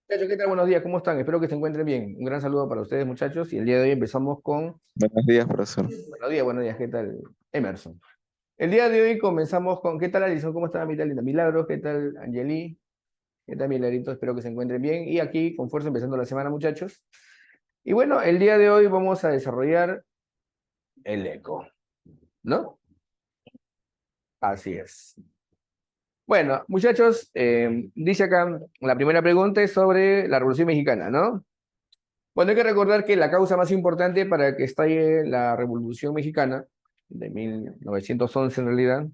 Muchachos, ¿qué tal? Buenos días, ¿cómo están? Espero que se encuentren bien. Un gran saludo para ustedes, muchachos. Y el día de hoy empezamos con... Buenos días, profesor. Buenos días, ¿qué tal? Emerson. El día de hoy comenzamos con... ¿Qué tal, Alison? ¿Cómo está mi tal linda? Milagros, ¿qué tal, Angeli? ¿Qué tal, Milarito? Espero que se encuentren bien. Y aquí, con fuerza, empezando la semana, muchachos. Y bueno, el día de hoy vamos a desarrollar el eco, ¿no? Así es. Bueno, muchachos, dice acá, la primera pregunta es sobre la Revolución Mexicana, ¿no? Bueno, hay que recordar que la causa más importante para que estalle la Revolución Mexicana, de 1911 en realidad,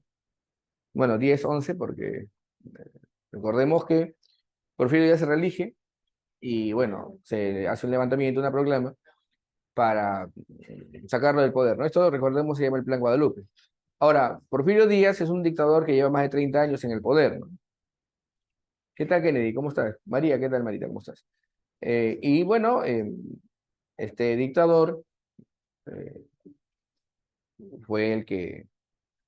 bueno, 10-11, porque recordemos que Porfirio ya se reelige y bueno, se hace un levantamiento, una proclama para sacarlo del poder, ¿no? Esto, recordemos, se llama el Plan Guadalupe. Ahora, Porfirio Díaz es un dictador que lleva más de 30 años en el poder, ¿no? ¿Qué tal, Kennedy? ¿Cómo estás? María, ¿qué tal, Marita? ¿Cómo estás? Y bueno, este dictador eh, fue el que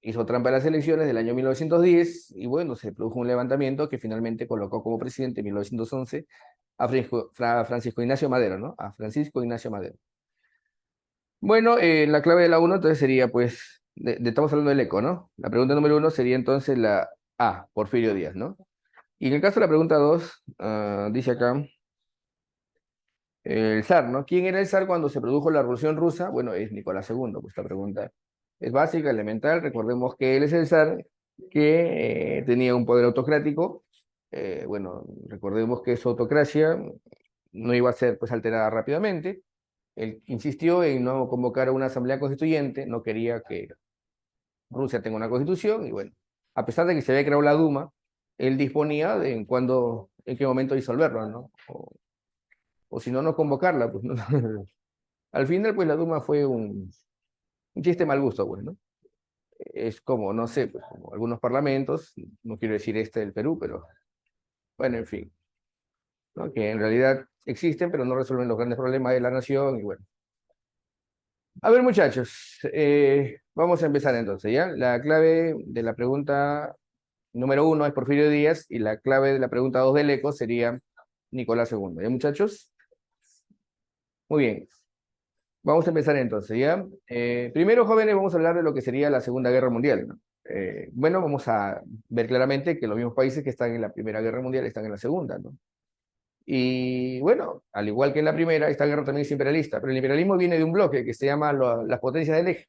hizo trampa en las elecciones del año 1910 y bueno, se produjo un levantamiento que finalmente colocó como presidente en 1911 a Francisco Ignacio Madero, ¿no? A Francisco Ignacio Madero. Bueno, la clave de la uno entonces sería pues, estamos hablando del eco, ¿no? La pregunta número uno sería entonces la A, Porfirio Díaz, ¿no? Y en el caso de la pregunta dos, dice acá, el zar, ¿no? ¿Quién era el zar cuando se produjo la Revolución Rusa? Bueno, es Nicolás II, pues esta pregunta es básica, elemental. Recordemos que él es el zar que tenía un poder autocrático. Bueno, recordemos que su autocracia no iba a ser pues alterada rápidamente. Él insistió en no convocar a una asamblea constituyente, no quería que Rusia tenga una constitución y bueno, a pesar de que se había creado la Duma, él disponía de en qué momento disolverla, ¿no? O si no, no convocarla, pues, ¿no? Al final, pues la Duma fue un chiste mal gusto, pues, ¿no? Es como, no sé, pues, como algunos parlamentos, no quiero decir este del Perú, pero bueno, en fin, ¿no? Que en realidad existen, pero no resuelven los grandes problemas de la nación, y bueno. A ver, muchachos, vamos a empezar entonces, ¿ya? La clave de la pregunta número uno es Porfirio Díaz, y la clave de la pregunta dos del ECO sería Nicolás II, ¿ya, muchachos? Muy bien. Vamos a empezar entonces, ¿ya? Primero, jóvenes, vamos a hablar de lo que sería la Segunda Guerra Mundial, ¿no? Bueno, vamos a ver claramente que los mismos países que están en la Primera Guerra Mundial están en la Segunda, ¿no? Y bueno, al igual que en la primera, esta guerra también es imperialista, pero el imperialismo viene de un bloque que se llama las potencias del eje.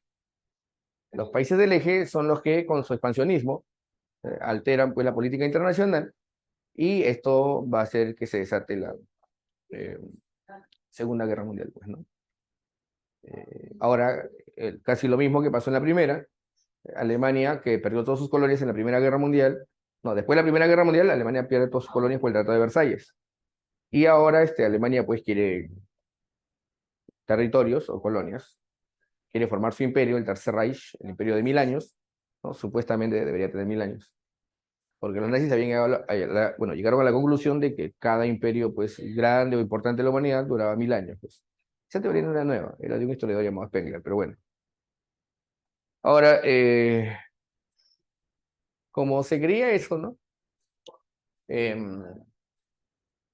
Los países del eje son los que, con su expansionismo, alteran pues la política internacional y esto va a hacer que se desate la eh, Segunda Guerra Mundial, pues, ¿no? Ahora, casi lo mismo que pasó en la primera, Alemania, que perdió todas sus colonias en la Primera Guerra Mundial, no, después de la Primera Guerra Mundial, Alemania pierde todas sus colonias por el Tratado de Versalles. Y ahora Alemania pues quiere territorios o colonias, quiere formar su imperio, el Tercer Reich, el imperio de 1000 años, ¿no? Supuestamente debería tener 1000 años, porque los nazis habían llegado bueno, llegaron a la conclusión de que cada imperio pues grande o importante de la humanidad duraba 1000 años. Pues. Esa teoría no era nueva, era de un historiador llamado Spengler, pero bueno. Ahora, como se creía eso, ¿no? Em,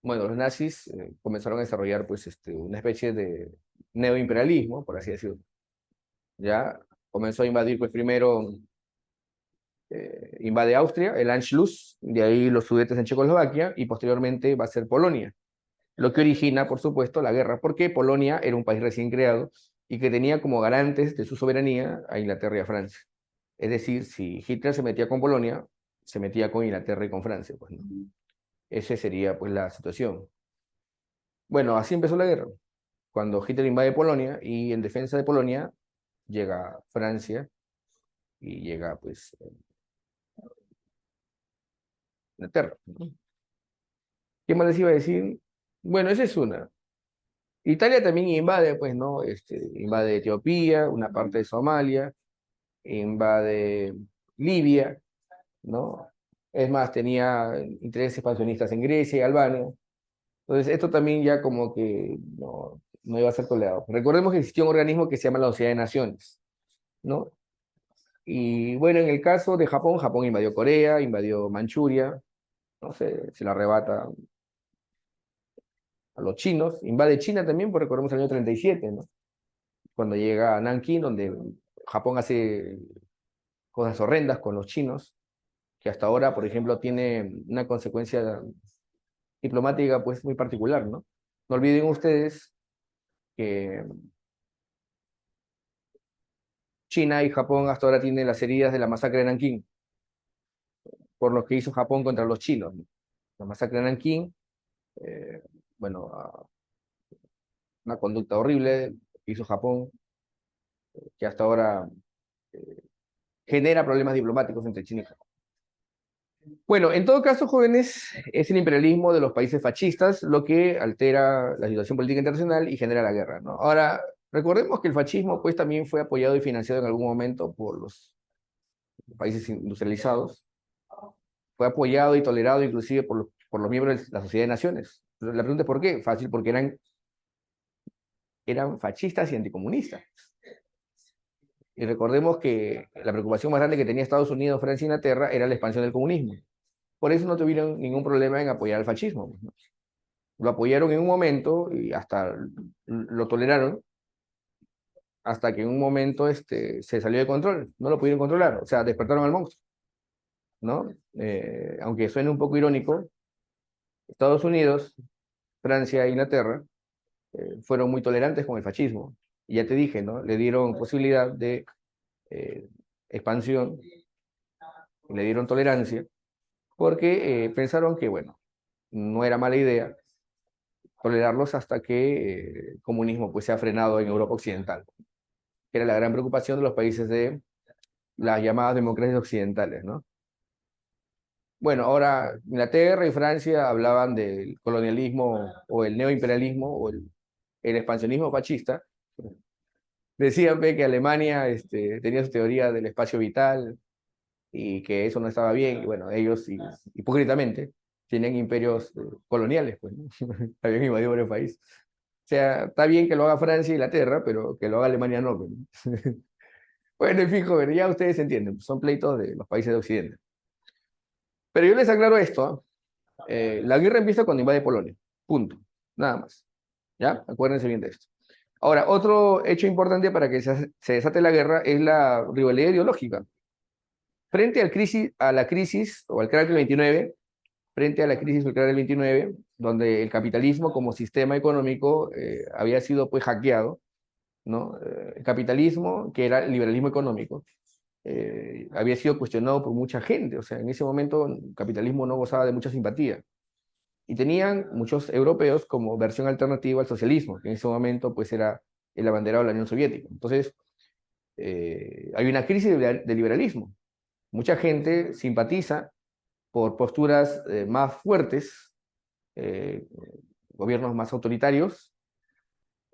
bueno, los nazis comenzaron a desarrollar pues una especie de neoimperialismo, por así decirlo. Ya comenzó a invadir pues primero, invade Austria, el Anschluss, de ahí los Sudetes en Checoslovaquia y posteriormente va a ser Polonia. Lo que origina, por supuesto, la guerra, porque Polonia era un país recién creado y que tenía como garantes de su soberanía a Inglaterra y a Francia. Es decir, si Hitler se metía con Polonia, se metía con Inglaterra y con Francia, pues, ¿no? Esa sería pues la situación. Bueno, así empezó la guerra. Cuando Hitler invade Polonia y en defensa de Polonia llega Francia y llega pues Inglaterra, ¿no? ¿Qué más les iba a decir? Bueno, esa es una. Italia también invade, pues, ¿no? Invade Etiopía, una parte de Somalia, invade Libia, ¿no? Es más, tenía intereses expansionistas en Grecia y Albania. Entonces, esto también ya como que no iba a ser tolerado. Recordemos que existió un organismo que se llama la Sociedad de Naciones, ¿no? Y bueno, en el caso de Japón, Japón invadió Corea, invadió Manchuria, no sé, se la arrebata a los chinos, invade China también, pues recordemos el año 37, ¿no? Cuando llega a Nankín, donde Japón hace cosas horrendas con los chinos, que hasta ahora, por ejemplo, tiene una consecuencia diplomática pues muy particular, ¿no? No olviden ustedes que China y Japón hasta ahora tienen las heridas de la masacre de Nankín, por lo que hizo Japón contra los chinos, ¿no? La masacre de Nankín, eh, bueno, una conducta horrible que hizo Japón, que hasta ahora genera problemas diplomáticos entre China y Japón. Bueno, en todo caso, jóvenes, es el imperialismo de los países fascistas lo que altera la situación política internacional y genera la guerra, ¿no? Ahora, recordemos que el fascismo pues también fue apoyado y financiado en algún momento por los países industrializados, fue apoyado y tolerado inclusive por los miembros de la Sociedad de Naciones. La pregunta es ¿por qué? Fácil, porque eran fascistas y anticomunistas. Y recordemos que la preocupación más grande que tenía Estados Unidos, Francia e Inglaterra era la expansión del comunismo. Por eso no tuvieron ningún problema en apoyar al fascismo. Lo apoyaron en un momento y hasta lo toleraron, hasta que en un momento se salió de control. No lo pudieron controlar, o sea, despertaron al monstruo, ¿no? Aunque suene un poco irónico, Estados Unidos, Francia e Inglaterra fueron muy tolerantes con el fascismo. Y ya te dije, ¿no? Le dieron posibilidad de eh, expansión, le dieron tolerancia, porque pensaron que, bueno, no era mala idea tolerarlos hasta que el comunismo pues, se ha frenado en Europa Occidental, que era la gran preocupación de los países de las llamadas democracias occidentales, ¿no? Bueno, ahora Inglaterra y Francia hablaban del colonialismo o el neoimperialismo o el expansionismo fascista. Decían que Alemania tenía su teoría del espacio vital y que eso no estaba bien. Y bueno, ellos hipócritamente tienen imperios coloniales, pues, ¿no? Habían invadido varios países. O sea, está bien que lo haga Francia e Inglaterra, pero que lo haga Alemania no, pues, ¿no? Bueno, en fin, joven, ya ustedes entienden, son pleitos de los países de Occidente. Pero yo les aclaro esto, la guerra empieza cuando invade Polonia, punto, nada más. ¿Ya? Acuérdense bien de esto. Ahora, otro hecho importante para que se desate la guerra es la rivalidad ideológica. Frente a la crisis o al crack del 29, frente a la crisis del crack del 29, donde el capitalismo como sistema económico había sido pues hackeado, ¿no? El capitalismo, que era el liberalismo económico, había sido cuestionado por mucha gente. O sea, en ese momento el capitalismo no gozaba de mucha simpatía. Y tenían muchos europeos como versión alternativa al socialismo, que en ese momento pues era el abanderado de la Unión Soviética. Entonces, hay una crisis de liberalismo. Mucha gente simpatiza por posturas más fuertes, eh, gobiernos más autoritarios,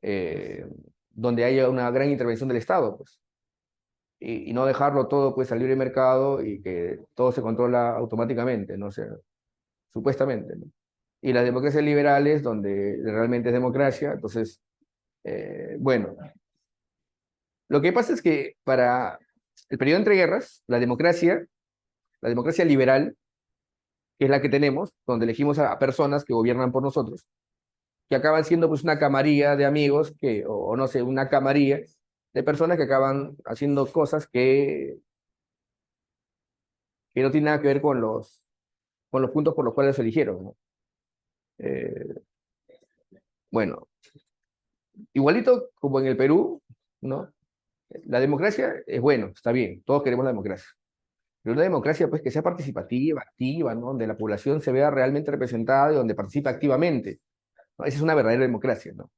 eh, donde haya una gran intervención del Estado, pues, y no dejarlo todo pues al libre mercado y que todo se controla automáticamente, no sé, supuestamente, ¿no? Y las democracias liberales, donde realmente es democracia, entonces, bueno, lo que pasa es que para el periodo entre guerras, la democracia liberal, que es la que tenemos, donde elegimos a personas que gobiernan por nosotros, que acaban siendo pues una camarilla de amigos, o no sé, una camarilla de personas que acaban haciendo cosas que no tienen nada que ver con los puntos por los cuales se eligieron, ¿no? Eh, bueno, igualito como en el Perú, ¿no? La democracia es bueno, está bien, todos queremos la democracia. Pero una democracia pues que sea participativa, activa, ¿no? Donde la población se vea realmente representada y donde participe activamente, ¿no? Esa es una verdadera democracia, ¿no?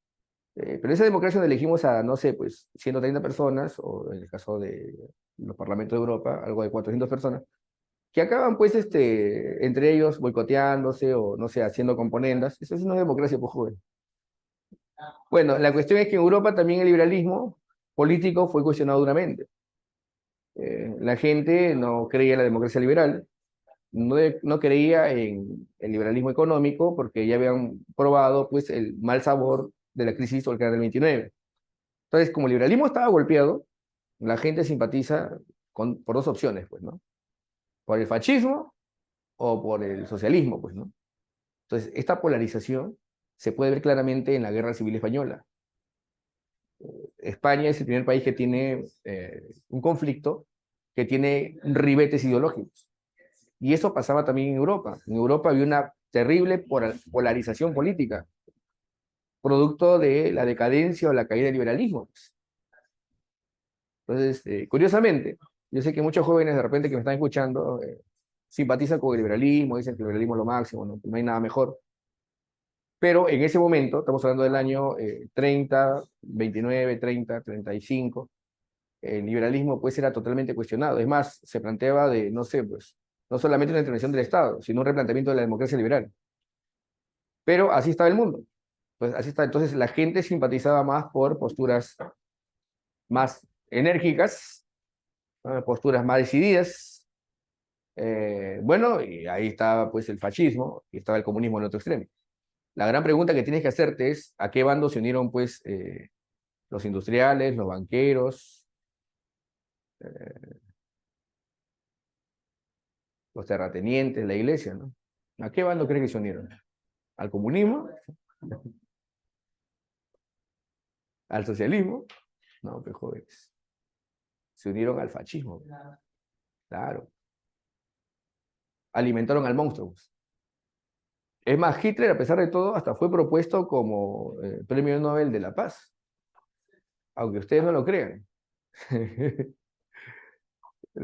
Pero esa democracia donde elegimos a, no sé, pues 130 personas, o en el caso de los parlamentos de Europa, algo de 400 personas, que acaban pues entre ellos boicoteándose o, no sé, haciendo componendas. Eso es una democracia, pues joven. Bueno, la cuestión es que en Europa también el liberalismo político fue cuestionado duramente. La gente no creía en la democracia liberal, no creía en el liberalismo económico porque ya habían probado pues el mal sabor de la crisis o el canal del 29. Entonces, como el liberalismo estaba golpeado, la gente simpatiza por dos opciones, pues, ¿no? Por el fascismo o por el socialismo, pues, ¿no? Entonces, esta polarización se puede ver claramente en la Guerra Civil Española. España es el primer país que tiene un conflicto que tiene ribetes ideológicos. Y eso pasaba también en Europa. En Europa había una terrible polarización política, producto de la decadencia o la caída del liberalismo. Entonces, curiosamente, yo sé que muchos jóvenes de repente que me están escuchando simpatizan con el liberalismo, dicen que el liberalismo es lo máximo, ¿no? Que no hay nada mejor. Pero en ese momento, estamos hablando del año 30, 29, 30, 35, el liberalismo pues era totalmente cuestionado. Es más, se planteaba de, no sé, pues, no solamente una intervención del Estado, sino un replanteamiento de la democracia liberal. Pero así estaba el mundo. Pues así está. Entonces la gente simpatizaba más por posturas más enérgicas, ¿no? Posturas más decididas. Bueno, y ahí estaba pues el fascismo y estaba el comunismo en el otro extremo. La gran pregunta que tienes que hacerte es a qué bando se unieron pues los industriales, los banqueros, los terratenientes, la iglesia, ¿no? ¿A qué bando crees que se unieron? ¿Al comunismo? ¿Al socialismo? No, pues jóvenes. Se unieron al fascismo. Claro. Alimentaron al monstruo. Es más, Hitler, a pesar de todo, hasta fue propuesto como Premio Nobel de la Paz, aunque ustedes no lo crean. De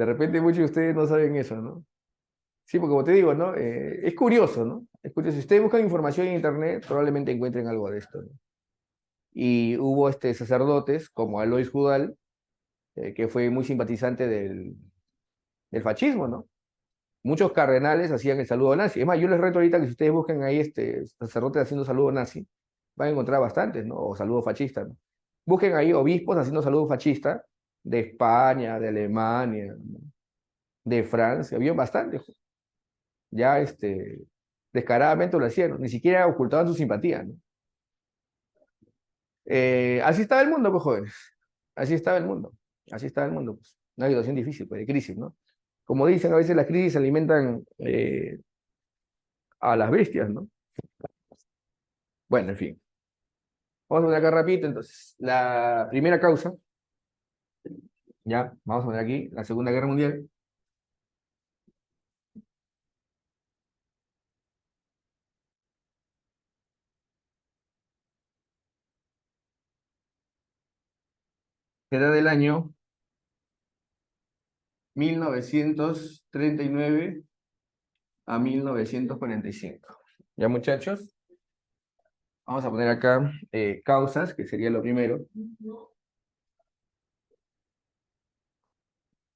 repente muchos de ustedes no saben eso, ¿no? Sí, porque como te digo, ¿no? Es curioso, ¿no? Es curioso. Si ustedes buscan información en internet, probablemente encuentren algo de esto, ¿no? Y hubo sacerdotes como Alois Judal, que fue muy simpatizante del fascismo, ¿no? Muchos cardenales hacían el saludo nazi. Es más, yo les reto ahorita que si ustedes buscan ahí sacerdotes haciendo saludo nazi, van a encontrar bastantes, ¿no? O saludo fascista, ¿no? Busquen ahí obispos haciendo saludo fascista de España, de Alemania, ¿no? De Francia, había bastantes. Ya descaradamente lo hacían, ni siquiera ocultaban su simpatía, ¿no? Así estaba el mundo, pues jóvenes. Así estaba el mundo. Así estaba el mundo, pues. Una situación difícil, pues, de crisis, ¿no? Como dicen, a veces las crisis alimentan a las bestias, ¿no? Bueno, en fin. Vamos a poner acá rapidito, entonces. La primera causa, ya, vamos a poner aquí, la Segunda Guerra Mundial. Será del año 1939 a 1945. Ya, muchachos, vamos a poner acá causas, que sería lo primero,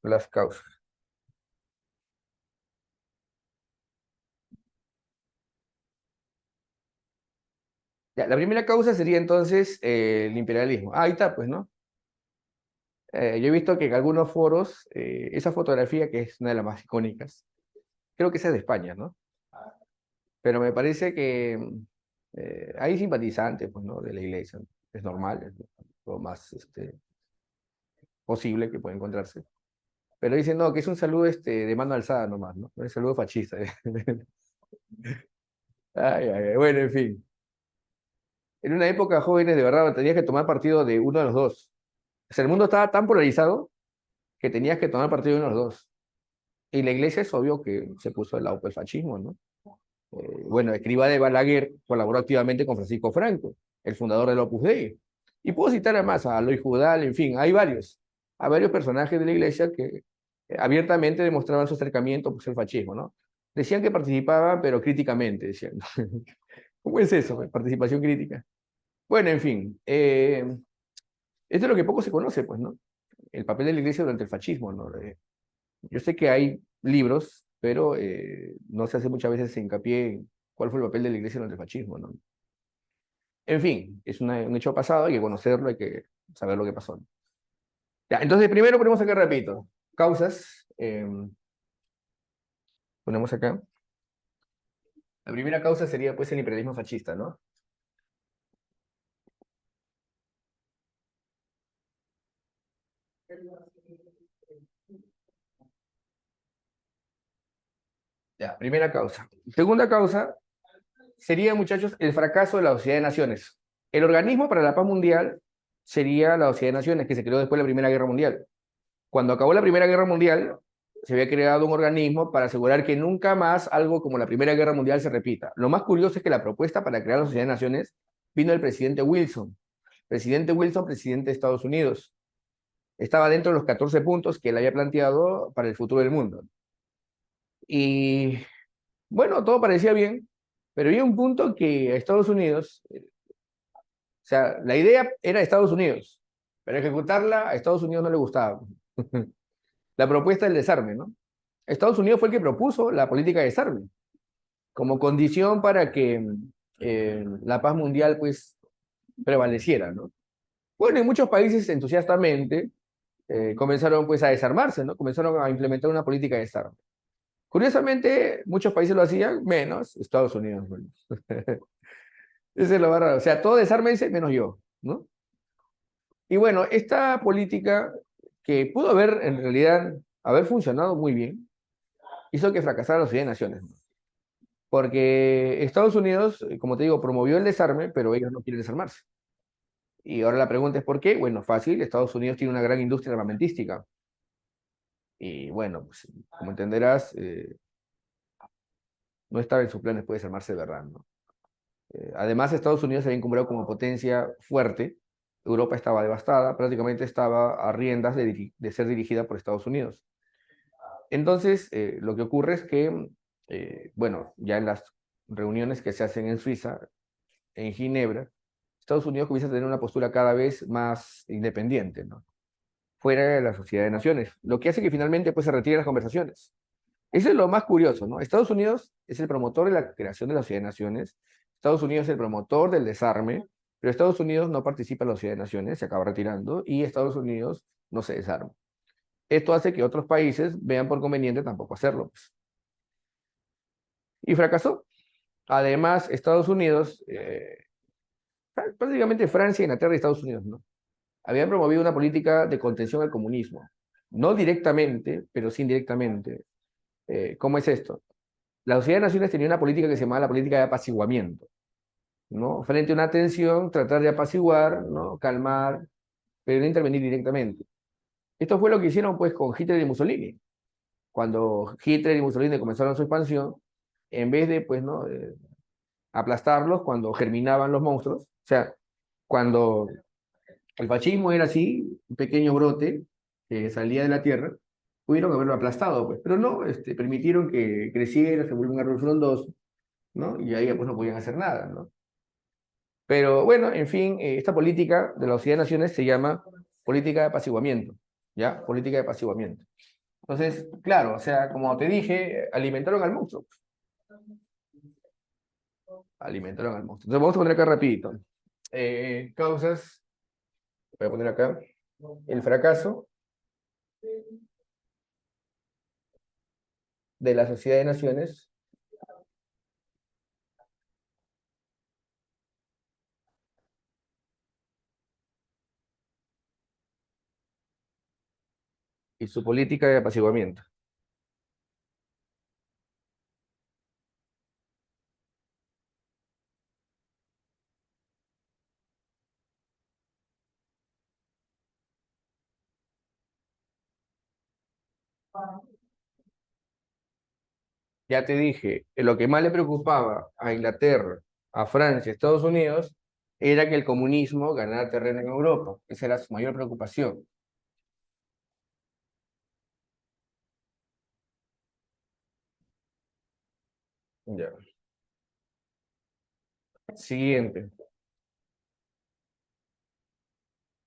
las causas. Ya, la primera causa sería entonces el imperialismo. Ah, ahí está, pues, ¿no? Yo he visto que en algunos foros, esa fotografía, que es una de las más icónicas, creo que esa es de España, ¿no? Pero me parece que hay simpatizantes, pues, ¿no? De la iglesia. Es normal, es lo más posible que puede encontrarse. Pero dicen, no, que es un saludo de mano alzada nomás, ¿no? No es saludo fascista. Ay, ay, ay. Bueno, en fin. En una época, jóvenes, de verdad, tenías que tomar partido de uno de los dos. O sea, el mundo estaba tan polarizado que tenías que tomar partido de uno de los dos. Y la iglesia es obvio que se puso del lado del fascismo, ¿no? Bueno, Escrivá de Balaguer colaboró activamente con Francisco Franco, el fundador del Opus Dei. Y puedo citar además a Aloy Judal, en fin, hay varios personajes de la iglesia que abiertamente demostraban su acercamiento pues, al fascismo, ¿no? Decían que participaban, pero críticamente, decían. ¿Cómo es eso? Participación crítica. Bueno, en fin, esto es lo que poco se conoce, pues, ¿no? El papel de la iglesia durante el fascismo, ¿no? Yo sé que hay libros, pero no se hace muchas veces hincapié en cuál fue el papel de la iglesia durante el fascismo, ¿no? En fin, es un hecho pasado, hay que conocerlo, hay que saber lo que pasó, ¿no? Ya, entonces primero ponemos acá, repito, causas, ponemos acá. La primera causa sería pues el imperialismo fascista, ¿no? Ya, primera causa. Segunda causa sería, muchachos, el fracaso de la Sociedad de Naciones. El organismo para la paz mundial sería la Sociedad de Naciones, que se creó después de la Primera Guerra Mundial. Cuando acabó la Primera Guerra Mundial, se había creado un organismo para asegurar que nunca más algo como la Primera Guerra Mundial se repita. Lo más curioso es que la propuesta para crear la Sociedad de Naciones vino del presidente Wilson. Presidente Wilson, presidente de Estados Unidos. Estaba dentro de los 14 puntos que él había planteado para el futuro del mundo. Y bueno, todo parecía bien, pero había un punto que a Estados Unidos, o sea, la idea era de Estados Unidos, pero ejecutarla a Estados Unidos no le gustaba. La propuesta del desarme, ¿no? Estados Unidos fue el que propuso la política de desarme como condición para que la paz mundial pues prevaleciera, ¿no? Bueno, en muchos países entusiastamente comenzaron pues a desarmarse, ¿no? Comenzaron a implementar una política de desarme. Curiosamente, muchos países lo hacían, menos Estados Unidos. Bueno. Ese es lo más raro. O sea, todo desármense menos yo, ¿no? Y bueno, esta política que pudo haber, en realidad, haber funcionado muy bien, hizo que fracasara la Sociedad de Naciones, ¿no? Porque Estados Unidos, como te digo, promovió el desarme, pero ellos no quieren desarmarse. Y ahora la pregunta es ¿por qué? Bueno, fácil, Estados Unidos tiene una gran industria armamentística. Y bueno, pues, como entenderás, no estaba en sus planes pues desarmarse de verdad, ¿no? Además, Estados Unidos se había encumbrado como potencia fuerte. Europa estaba devastada, prácticamente estaba a riendas de ser dirigida por Estados Unidos. Entonces, lo que ocurre es que, bueno, ya en las reuniones que se hacen en Suiza, en Ginebra, Estados Unidos comienza a tener una postura cada vez más independiente, ¿no? Fuera de la Sociedad de Naciones, lo que hace que finalmente pues, se retiren las conversaciones. Eso es lo más curioso, ¿no? Estados Unidos es el promotor de la creación de la Sociedad de Naciones, Estados Unidos es el promotor del desarme, pero Estados Unidos no participa en la Sociedad de Naciones, se acaba retirando, y Estados Unidos no se desarma. Esto hace que otros países vean por conveniente tampoco hacerlo, pues. Y fracasó. Además, Estados Unidos, prácticamente Francia, Inglaterra y Estados Unidos, ¿no? Habían promovido una política de contención al comunismo. No directamente, pero sí indirectamente. ¿Cómo es esto? La Sociedad de Naciones tenía una política que se llamaba la política de apaciguamiento, ¿no? Frente a una tensión, tratar de apaciguar, ¿no? Calmar, pero no intervenir directamente. Esto fue lo que hicieron pues con Hitler y Mussolini. Cuando Hitler y Mussolini comenzaron su expansión, en vez de pues, ¿no? aplastarlos cuando germinaban los monstruos, o sea, cuando el fascismo era así, un pequeño brote que salía de la tierra, pudieron haberlo aplastado, pues, pero no, permitieron que creciera, se volvió un árbol frondoso, ¿no? Y ahí pues no podían hacer nada, ¿no? Pero bueno, en fin, esta política de la Sociedad de Naciones se llama política de apaciguamiento, ¿ya? Política de apaciguamiento. Entonces, claro, o sea, como te dije, alimentaron al monstruo. Alimentaron al monstruo. Entonces vamos a poner acá rapidito. Causas, voy a poner acá, el fracaso de la Sociedad de Naciones y su política de apaciguamiento. Ya te dije, lo que más le preocupaba a Inglaterra, a Francia, a Estados Unidos, era que el comunismo ganara terreno en Europa. Esa era su mayor preocupación. Ya. Siguiente.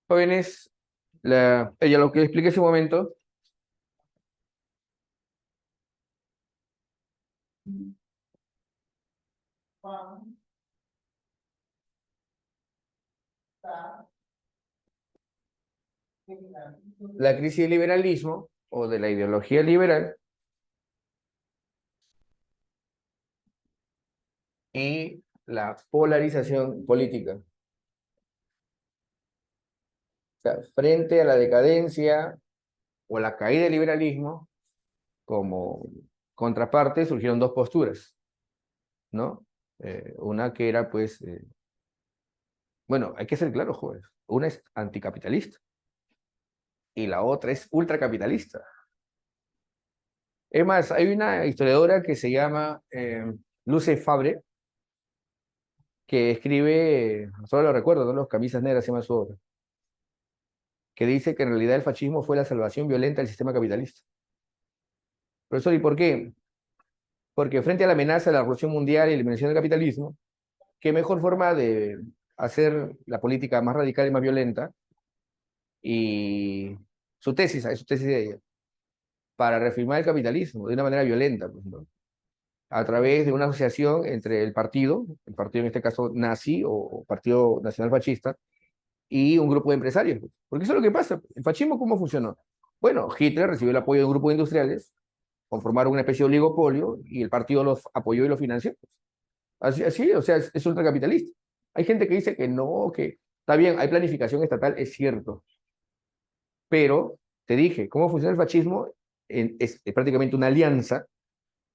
Jóvenes, ella lo que expliqué hace un momento, la crisis del liberalismo o de la ideología liberal y la polarización política. O sea, frente a la decadencia o la caída del liberalismo, como contraparte surgieron dos posturas, ¿no? Una que era, pues, bueno, hay que ser claros, jóvenes. Una es anticapitalista y la otra es ultracapitalista. Es más, hay una historiadora que se llama Luce Fabre, que escribe, solo lo recuerdo, ¿no? Los camisas negras se llama su obra, que dice que en realidad el fascismo fue la salvación violenta del sistema capitalista. Profesor, ¿y por qué? Porque frente a la amenaza de la revolución mundial y la eliminación del capitalismo, ¿qué mejor forma de hacer la política más radical y más violenta? Y su tesis de ella, para reafirmar el capitalismo de una manera violenta, pues, ¿no? A través de una asociación entre el partido en este caso nazi o Partido Nacional Fascista, y un grupo de empresarios, pues. Porque eso es lo que pasa. ¿El fascismo cómo funcionó? Bueno, Hitler recibió el apoyo de un grupo de industriales, conformaron una especie de oligopolio y el partido los apoyó y los financió. Así, así, o sea, es ultracapitalista. Hay gente que dice que no, que está bien, hay planificación estatal, es cierto, pero te dije, ¿cómo funciona el fascismo? Es prácticamente una alianza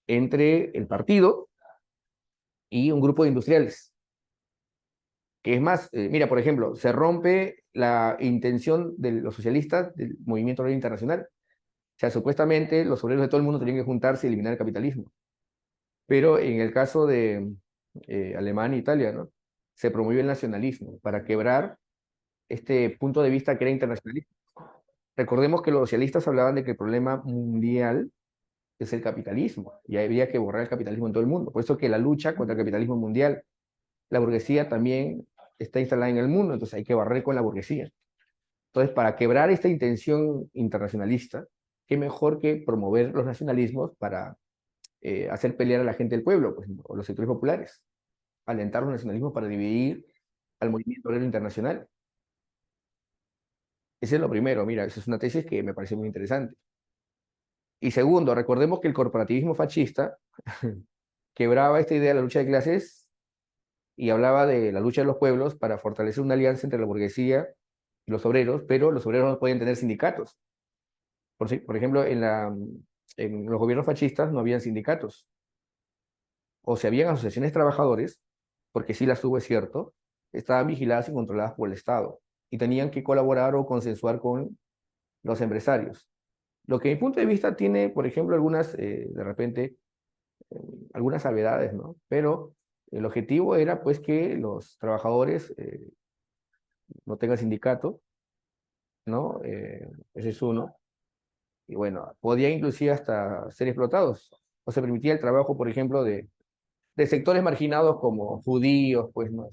entre el partido y un grupo de industriales. Que es más, mira, por ejemplo, se rompe la intención de los socialistas del movimiento obrero internacional. O sea, supuestamente los obreros de todo el mundo tenían que juntarse y eliminar el capitalismo. Pero en el caso de Alemania e Italia, ¿no? Se promovió el nacionalismo para quebrar este punto de vista que era internacionalista. Recordemos que los socialistas hablaban de que el problema mundial es el capitalismo y había que borrar el capitalismo en todo el mundo. Por eso que la lucha contra el capitalismo mundial, la burguesía también está instalada en el mundo, entonces hay que barrer con la burguesía. Entonces, para quebrar esta intención internacionalista, qué mejor que promover los nacionalismos para hacer pelear a la gente del pueblo, pues, ¿no? O los sectores populares, alentar los nacionalismos para dividir al movimiento obrero internacional. Ese es lo primero, mira, esa es una tesis que me parece muy interesante. Y segundo, recordemos que el corporativismo fascista quebraba esta idea de la lucha de clases y hablaba de la lucha de los pueblos para fortalecer una alianza entre la burguesía y los obreros, pero los obreros no podían tener sindicatos. Por ejemplo, en los gobiernos fascistas no habían sindicatos, o si habían asociaciones de trabajadores, porque sí las hubo, es cierto, estaban vigiladas y controladas por el Estado, y tenían que colaborar o consensuar con los empresarios. Lo que, a mi punto de vista, tiene, por ejemplo, algunas, de repente, eh, algunas salvedades, ¿no? Pero el objetivo era, pues, que los trabajadores no tengan sindicato, ¿no? Ese es uno. Y bueno, podía inclusive hasta ser explotados. O se permitía el trabajo, por ejemplo, de sectores marginados como judíos, pues, ¿no?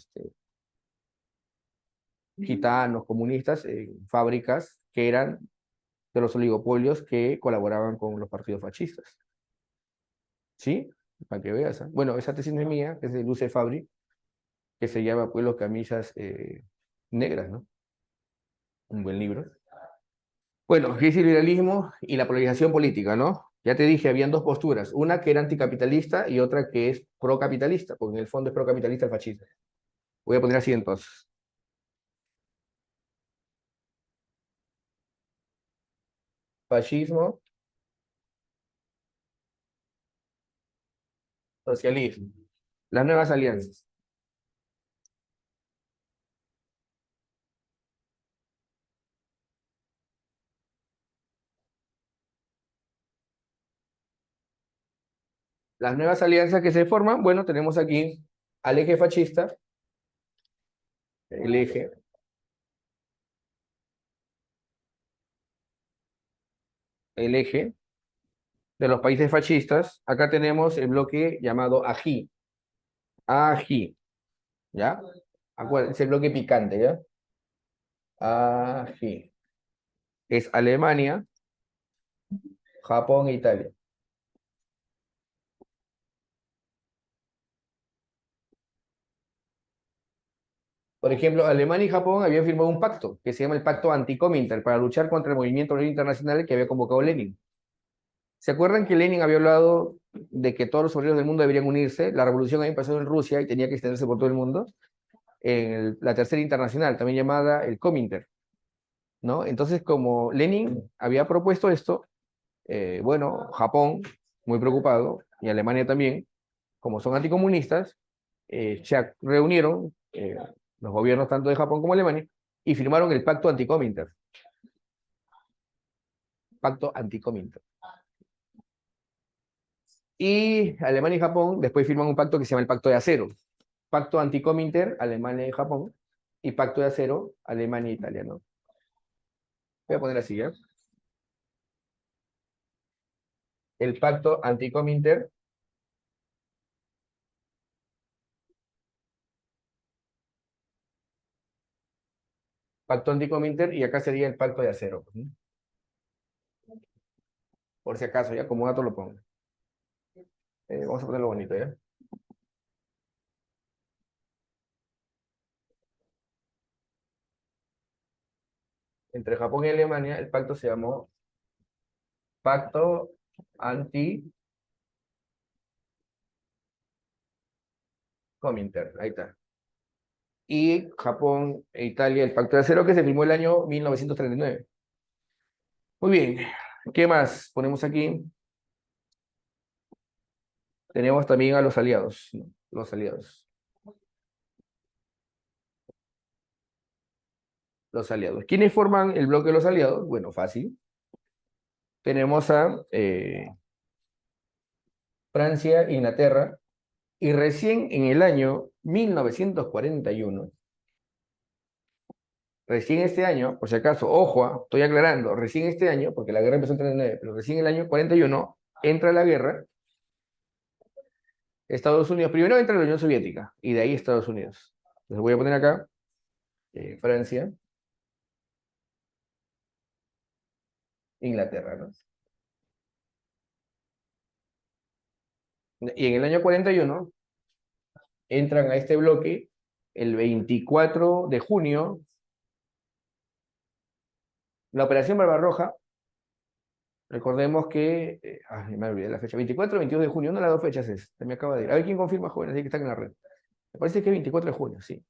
Gitanos, comunistas, en fábricas que eran de los oligopolios que colaboraban con los partidos fascistas. ¿Sí? Para que veas. ¿Eh? Bueno, esa tesis no es mía, es de Luce Fabri, que se llama, pues, Los camisas negras, ¿no? Un buen libro. Bueno, ¿qué es el liberalismo y la polarización política, no? Ya te dije, habían dos posturas, una que era anticapitalista y otra que es procapitalista, porque en el fondo es procapitalista el fascismo. Voy a poner así entonces. Fascismo, socialismo. Las nuevas alianzas. Las nuevas alianzas que se forman, bueno, tenemos aquí al eje fascista, el eje, el eje de los países fascistas. Acá tenemos el bloque llamado AGI, AGI, ¿ya? Acuérdense, el bloque picante, ¿ya? AGI. Es Alemania, Japón e Italia. Por ejemplo, Alemania y Japón habían firmado un pacto que se llama el Pacto Anticominter para luchar contra el movimiento obrero internacional que había convocado Lenin. ¿Se acuerdan que Lenin había hablado de que todos los obreros del mundo deberían unirse? La revolución había empezado en Rusia y tenía que extenderse por todo el mundo. En la Tercera Internacional, también llamada el Cominter, ¿no? Entonces, como Lenin había propuesto esto, bueno, Japón, muy preocupado, y Alemania también, como son anticomunistas, se reunieron los gobiernos tanto de Japón como Alemania y firmaron el Pacto Anticominter. Pacto Anticominter. Y Alemania y Japón después firman un pacto que se llama el Pacto de Acero. Pacto Anticominter, Alemania y Japón, y Pacto de Acero, Alemania e Italia, ¿no? Voy a poner así, ¿ya? El Pacto Anticominter, Pacto Anticominter, y acá sería el Pacto de Acero, ¿no? Por si acaso, ya como dato lo pongo. Vamos a ponerlo bonito, ¿ya? Entre Japón y Alemania, el pacto se llamó Pacto Anticominter. Ahí está. Y Japón e Italia, el Pacto de Acero, que se firmó el año 1939. Muy bien. ¿Qué más ponemos aquí? Tenemos también a los aliados, ¿no? Los aliados. Los aliados. ¿Quiénes forman el bloque de los aliados? Bueno, fácil. Tenemos a Francia, Inglaterra, y recién en el año 1941, recién este año, por si acaso, ojo, estoy aclarando, recién este año, porque la guerra empezó en 39, pero recién el año 41 entra la guerra, Estados Unidos, primero entra la Unión Soviética, y de ahí Estados Unidos. Entonces voy a poner acá Francia, Inglaterra, ¿no? Y en el año 41 entran a este bloque el 24 de junio, la Operación Barbarroja. Recordemos que, me olvidé la fecha, 24 o 22 de junio, una de las dos fechas es, se me acaba de ir. A ver quién confirma, joven, así que está en la red. Me parece que es 24 de junio, sí.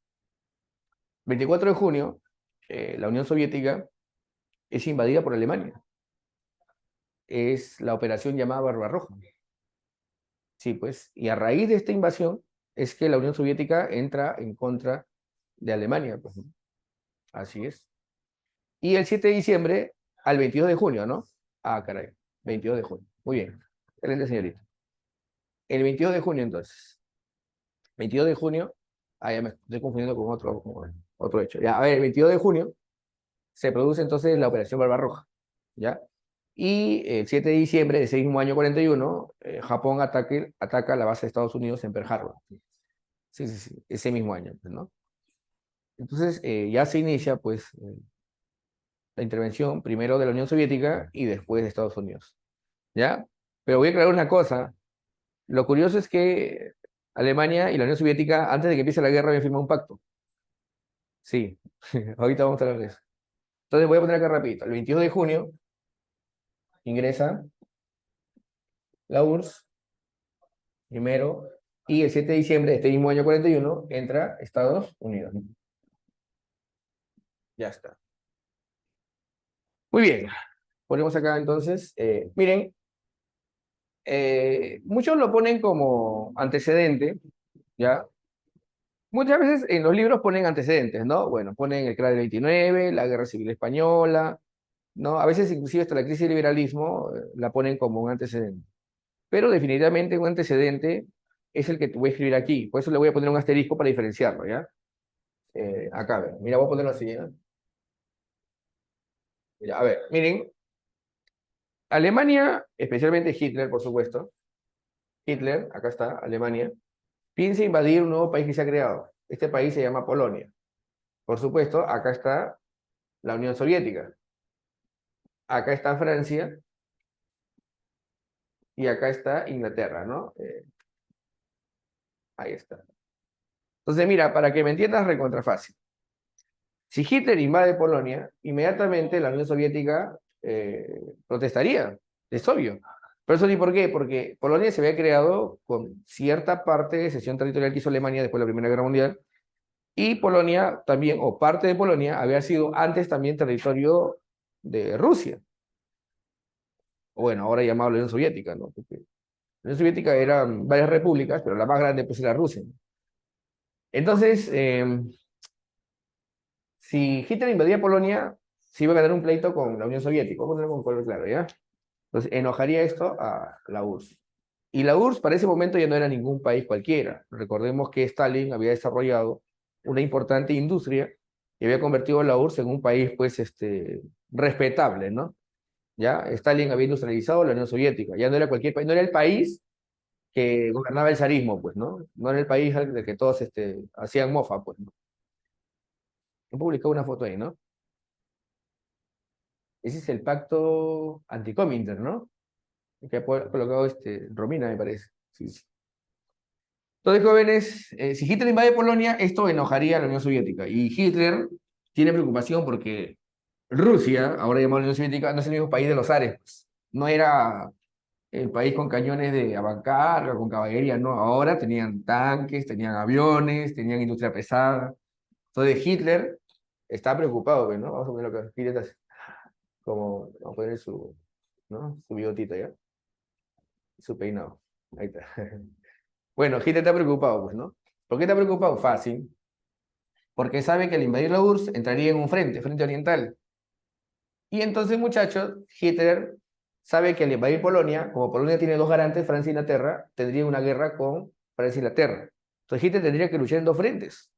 24 de junio, la Unión Soviética es invadida por Alemania. Es la operación llamada Barbarroja. Sí, pues, y a raíz de esta invasión es que la Unión Soviética entra en contra de Alemania, pues, ¿no? Así es. Y el 7 de diciembre al 22 de junio, ¿no? Ah, caray, 22 de junio. Muy bien. Excelente, señorita. El 22 de junio, entonces. 22 de junio, ya me estoy confundiendo con otro hecho. Ya, a ver, el 22 de junio se produce entonces la Operación Barbarroja, ¿ya? Y el 7 de diciembre de ese mismo año 41, Japón ataca la base de Estados Unidos en Pearl Harbor. Sí, sí, sí, ese mismo año, pues, ¿no? Entonces, ya se inicia, pues, la intervención primero de la Unión Soviética y después de Estados Unidos, ¿ya? Pero voy a aclarar una cosa. Lo curioso es que Alemania y la Unión Soviética, antes de que empiece la guerra, habían firmado un pacto. Sí, ahorita vamos a hablar de eso. Entonces voy a poner acá rapidito. El 22 de junio ingresa la URSS primero y el 7 de diciembre de este mismo año 41 entra Estados Unidos. Ya está. Muy bien. Ponemos acá entonces, miren, muchos lo ponen como antecedente, ¿ya? Muchas veces en los libros ponen antecedentes, ¿no? Bueno, ponen el CRA del 29, la Guerra Civil Española, ¿no? A veces inclusive hasta la crisis del liberalismo la ponen como un antecedente. Pero definitivamente un antecedente es el que te voy a escribir aquí. Por eso le voy a poner un asterisco para diferenciarlo, ¿ya? Acá, a ver. Mira, voy a ponerlo así, ¿ya? Mira, a ver, miren. Alemania, especialmente Hitler, por supuesto. Hitler, acá está, Alemania, piensa invadir un nuevo país que se ha creado. Este país se llama Polonia. Por supuesto, acá está la Unión Soviética. Acá está Francia y acá está Inglaterra, ¿no? Ahí está. Entonces, mira, para que me entiendas, recontra fácil. Si Hitler invade Polonia, inmediatamente la Unión Soviética protestaría, es obvio. Pero eso ni por qué, porque Polonia se había creado con cierta parte de cesión territorial que hizo Alemania después de la Primera Guerra Mundial, y Polonia también, o parte de Polonia, había sido antes también territorio de Rusia, o bueno, ahora llamado la Unión Soviética, ¿no? Porque la Unión Soviética eran varias repúblicas, pero la más grande pues era Rusia. Entonces, si Hitler invadía Polonia, se iba a ganar un pleito con la Unión Soviética. Vamos a ponerlo con color claro, ¿ya? Entonces, enojaría esto a la URSS. Y la URSS para ese momento ya no era ningún país cualquiera. Recordemos que Stalin había desarrollado una importante industria y había convertido a la URSS en un país, pues, respetable, ¿no? Ya Stalin había industrializado la Unión Soviética. Ya no era cualquier país, no era el país que gobernaba el zarismo, pues, ¿no? No era el país de que todos hacían mofa, pues, ¿no? He publicado una foto ahí, ¿no? Ese es el pacto anticominter, ¿no? Que ha colocado Romina, me parece. Sí, sí. Entonces, jóvenes, si Hitler invade Polonia, esto enojaría a la Unión Soviética. Y Hitler tiene preocupación porque Rusia, ahora llamada Unión Soviética, no es el mismo país de los zares, pues. No era el país con cañones de avancarga, con caballería, no. Ahora tenían tanques, tenían aviones, tenían industria pesada. Entonces Hitler está preocupado, pues, ¿no? Vamos a poner lo que Hitler hace. Como, vamos a poner su, ¿no? Su bigotito, ¿ya? Su peinado. Ahí está. Bueno, Hitler está preocupado, pues, ¿no? ¿Por qué está preocupado? Fácil. Porque sabe que al invadir la URSS entraría en un frente oriental. Y entonces, muchachos, Hitler sabe que al invadir Polonia, como Polonia tiene dos garantes, Francia e Inglaterra, tendría una guerra con Francia e Inglaterra. Entonces Hitler tendría que luchar en dos frentes.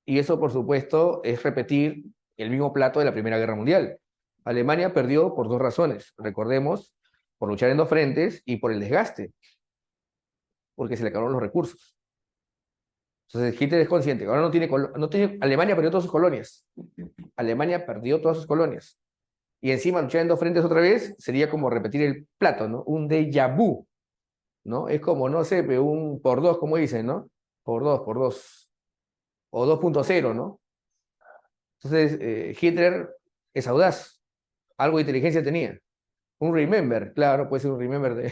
Y eso, por supuesto, es repetir el mismo plato de la Primera Guerra Mundial. Alemania perdió por dos razones. Recordemos, por luchar en dos frentes y por el desgaste, porque se le acabaron los recursos. Entonces Hitler es consciente, ahora Alemania perdió todas sus colonias. Alemania perdió todas sus colonias. Y encima luchar en dos frentes otra vez sería como repetir el plato, ¿no? Un déjà vu, ¿no? Es como, no sé, un por dos, como dicen, ¿no? Por dos. O 2.0, ¿no? Entonces, Hitler es audaz, algo de inteligencia tenía. Un remember, claro, puede ser un remember de...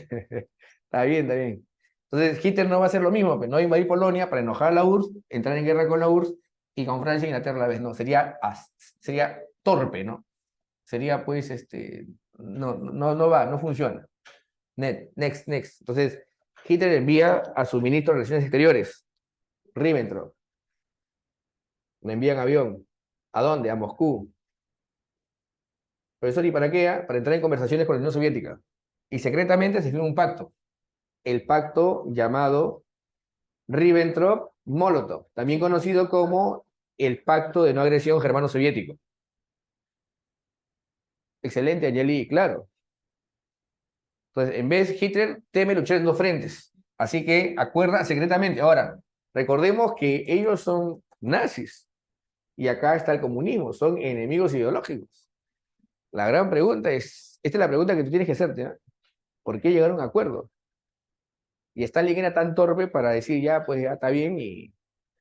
Está bien, está bien. Entonces, Hitler no va a hacer lo mismo, pues no va a invadir Polonia para enojar a la URSS, entrar en guerra con la URSS y con Francia e Inglaterra a la vez. No, sería torpe, ¿no? Sería, pues, no va, no funciona. Next. Entonces, Hitler envía a su ministro de Relaciones Exteriores, Ribbentrop. Lo envía en avión. ¿A dónde? A Moscú. Profesor, ¿y para qué? Para entrar en conversaciones con la Unión Soviética. Y secretamente se firma un pacto. El pacto llamado Ribbentrop-Molotov, también conocido como el Pacto de No Agresión Germano-Soviético. Excelente, Angeli, claro. Entonces, en vez, Hitler teme luchar en dos frentes. Así que acuerda secretamente. Ahora, recordemos que ellos son nazis y acá está el comunismo, son enemigos ideológicos. La gran pregunta es, esta es la pregunta que tú tienes que hacerte, ¿no? ¿Por qué llegaron a un acuerdo? Y Stalin era tan torpe para decir, ya, pues ya está bien, y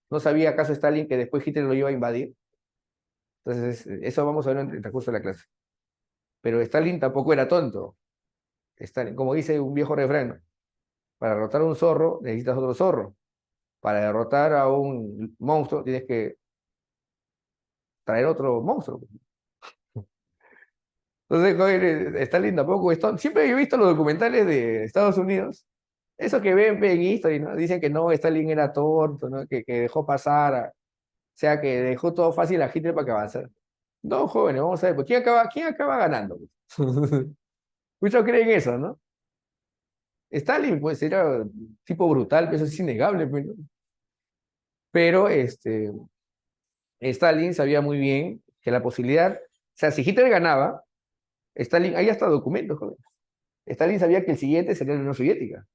no sabía acaso Stalin que después Hitler lo iba a invadir. Entonces, eso vamos a ver en el transcurso de la clase. Pero Stalin tampoco era tonto. Stalin, como dice un viejo refrán, ¿no? Para derrotar a un zorro necesitas otro zorro. Para derrotar a un monstruo tienes que traer otro monstruo. Entonces, joder, Stalin tampoco es tonto. Siempre he visto los documentales de Estados Unidos. Eso que ven en History, ¿no? Dicen que no, Stalin era tonto, ¿no? Que dejó pasar, o sea, que dejó todo fácil a Hitler para que avanzara. No, jóvenes, vamos a ver, pues, ¿quién acaba ganando? Muchos creen eso, ¿no? Stalin, pues, era tipo brutal, pero eso es innegable, pues, ¿no? Pero Stalin sabía muy bien que la posibilidad, o sea, si Hitler ganaba, Stalin, ahí hasta documentos, joven. Stalin sabía que el siguiente sería la Unión Soviética.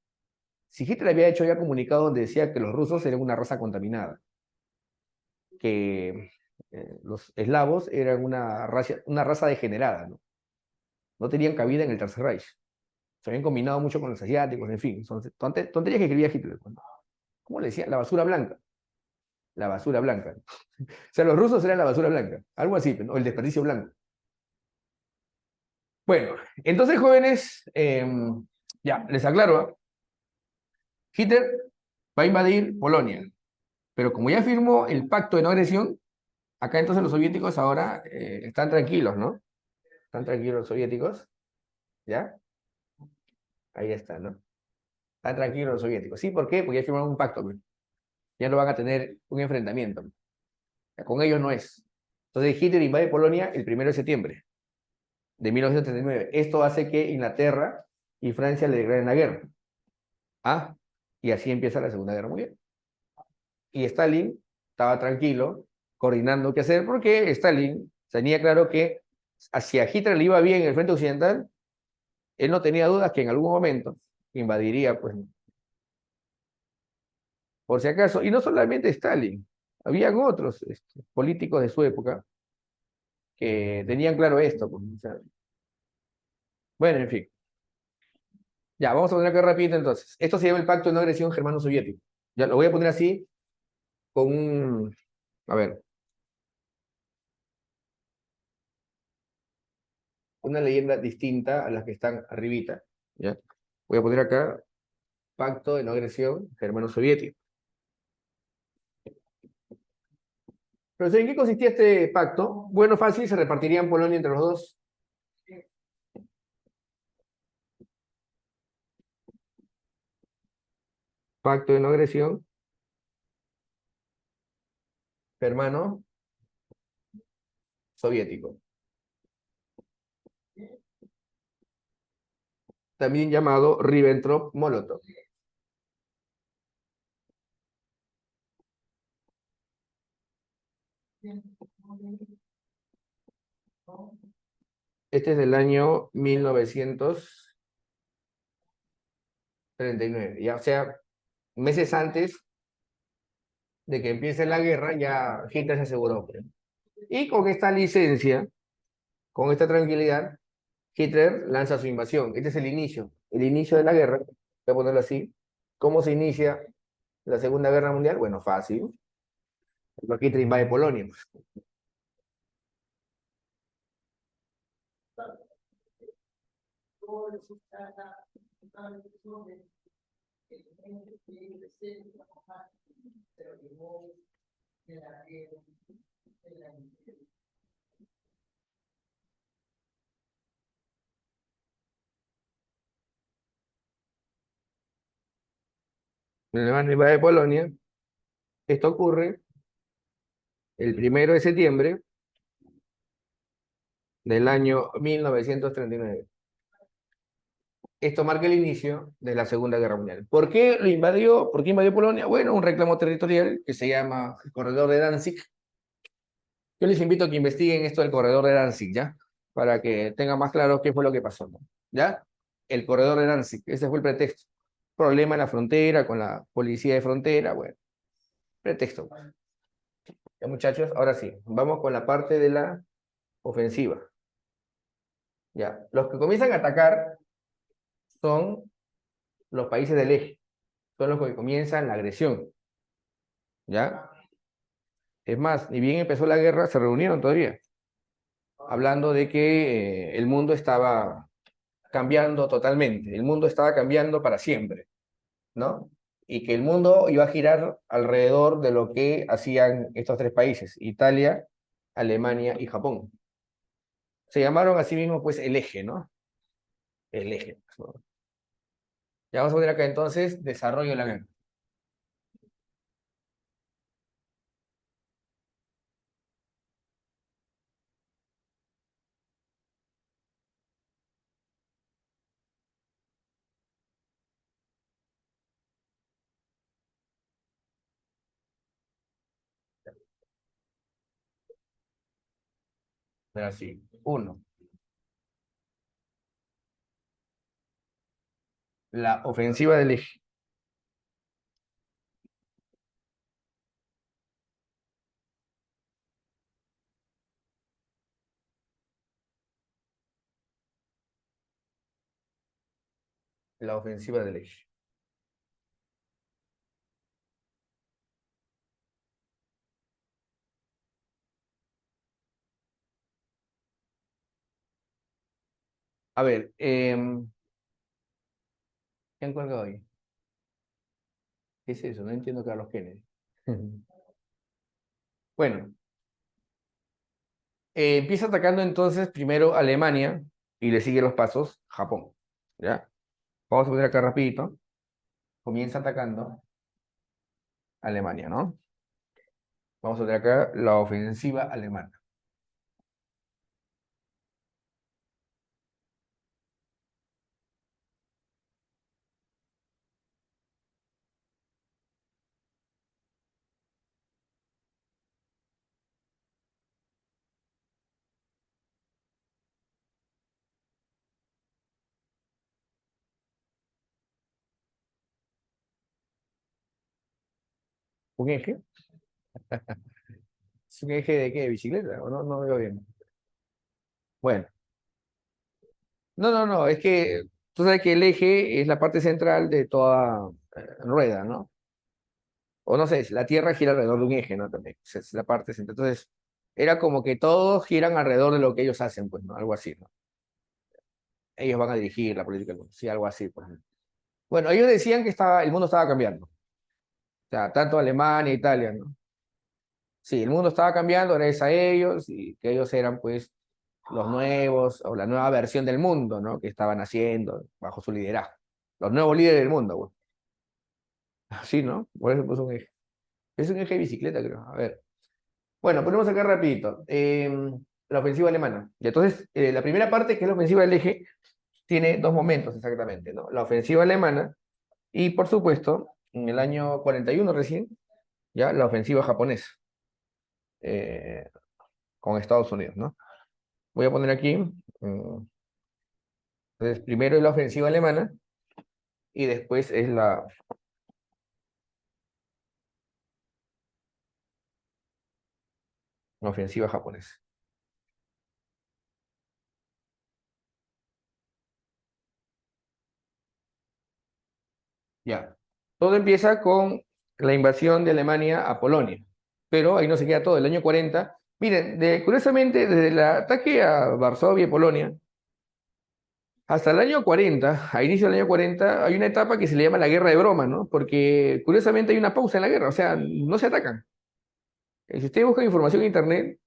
Si Hitler había hecho ya comunicado donde decía que los rusos eran una raza contaminada, que los eslavos eran una raza degenerada, ¿no? No tenían cabida en el Tercer Reich. Se habían combinado mucho con los asiáticos, en fin, son tonterías que escribía Hitler, ¿no? ¿Cómo le decía? La basura blanca. La basura blanca. O sea, los rusos eran la basura blanca, algo así, ¿no? El desperdicio blanco. Bueno, entonces, jóvenes, ya, les aclaro, ¿eh? Hitler va a invadir Polonia, pero como ya firmó el pacto de no agresión, acá entonces los soviéticos ahora están tranquilos, ¿no? Están tranquilos los soviéticos, ¿ya? Ahí está, ¿no? Están tranquilos los soviéticos. ¿Sí? ¿Por qué? Porque ya firmaron un pacto, pues. ya no van a tener un enfrentamiento. Con ellos no es. Entonces Hitler invade Polonia el 1 de septiembre de 1939. Esto hace que Inglaterra y Francia le declaren la guerra. ¿Ah? Y así empieza la Segunda Guerra Mundial. Y Stalin estaba tranquilo, coordinando qué hacer, porque Stalin tenía claro que hacia Hitler le iba bien en el frente occidental, él no tenía dudas que en algún momento invadiría, pues, por si acaso, y no solamente Stalin, habían otros políticos de su época que tenían claro esto, pues, o sea, bueno, en fin. Ya, vamos a poner acá rapidito entonces. Esto se llama el Pacto de No Agresión Germano-Soviético. Ya lo voy a poner así con un, a ver, una leyenda distinta a las que están arribita. ¿Ya? Voy a poner acá Pacto de No Agresión Germano-Soviético. Pero ¿en qué consistía este pacto? Bueno, fácil, se repartirían Polonia entre los dos. Pacto de No Agresión Germano-Soviético. También llamado Ribbentrop-Molotov. Este es del año 1939. Ya, o sea, meses antes de que empiece la guerra, ya Hitler se aseguró, pues. Y con esta licencia, con esta tranquilidad, Hitler lanza su invasión. Este es el inicio de la guerra. Voy a ponerlo así. ¿Cómo se inicia la Segunda Guerra Mundial? Bueno, fácil. Hitler invade Polonia. Alemania invade Polonia. Esto ocurre el 1 de septiembre del año 1939. Esto marca el inicio de la Segunda Guerra Mundial. ¿Por qué lo invadió? ¿Por qué invadió Polonia? Bueno, un reclamo territorial que se llama el Corredor de Danzig. Yo les invito a que investiguen esto del Corredor de Danzig, ¿ya? Para que tengan más claro qué fue lo que pasó, ¿no? ¿Ya? El Corredor de Danzig, ese fue el pretexto. Problema en la frontera, con la policía de frontera, bueno, pretexto. Ya, muchachos, ahora sí, vamos con la parte de la ofensiva. Ya, los que comienzan a atacar son los países del eje, son los que comienzan la agresión, ¿ya? Es más, ni bien empezó la guerra, se reunieron todavía, hablando de que el mundo estaba cambiando totalmente, el mundo estaba cambiando para siempre, ¿no? Y que el mundo iba a girar alrededor de lo que hacían estos tres países, Italia, Alemania y Japón. Se llamaron así mismo, pues, el eje, ¿no? El eje, ¿no? Ya vamos a poner acá entonces, desarrollo de la guerra. Así. Uno, la ofensiva del eje. La ofensiva del eje. A ver, ¿qué han colgado ahí? ¿Qué es eso? No entiendo, Carlos Kennedy. Bueno, empieza atacando entonces primero Alemania y le sigue los pasos Japón. ¿Ya? Vamos a poner acá rapidito. Comienza atacando Alemania, ¿no? Vamos a ver acá la ofensiva alemana. ¿Un eje? ¿Es un eje de qué? ¿De bicicleta? ¿O no? No veo bien. Bueno, no, es que tú sabes que el eje es la parte central de toda rueda, ¿no? O no sé, la Tierra gira alrededor de un eje, ¿no? También, es la parte central. Entonces, era como que todos giran alrededor de lo que ellos hacen, pues, ¿no? Algo así, ¿no? Ellos van a dirigir la política del mundo, sí, algo así, por ejemplo. Bueno, ellos decían que el mundo estaba cambiando. O sea, tanto Alemania, Italia, ¿no? Sí, el mundo estaba cambiando gracias a ellos y que ellos eran, pues, los nuevos o la nueva versión del mundo, ¿no? Que estaban haciendo bajo su liderazgo. Los nuevos líderes del mundo, güey. Así, ¿no? Por eso puso un eje. Es un eje de bicicleta, creo. A ver. Bueno, ponemos acá rapidito. La ofensiva alemana. Y entonces, la primera parte, que es la ofensiva del eje, tiene dos momentos exactamente, ¿no? La ofensiva alemana y, por supuesto, en el año 41 recién, ya la ofensiva japonesa eh, con Estados Unidos, ¿no? Voy a poner aquí, entonces, primero es la ofensiva alemana y después es la ofensiva japonesa. Ya. Todo empieza con la invasión de Alemania a Polonia, pero ahí no se queda todo. El año 40, miren, curiosamente, desde el ataque a Varsovia y Polonia hasta el año 40, a inicio del año 40, hay una etapa que se le llama la guerra de broma, ¿no? Porque curiosamente hay una pausa en la guerra, o sea, no se atacan. Si ustedes buscan información en internet,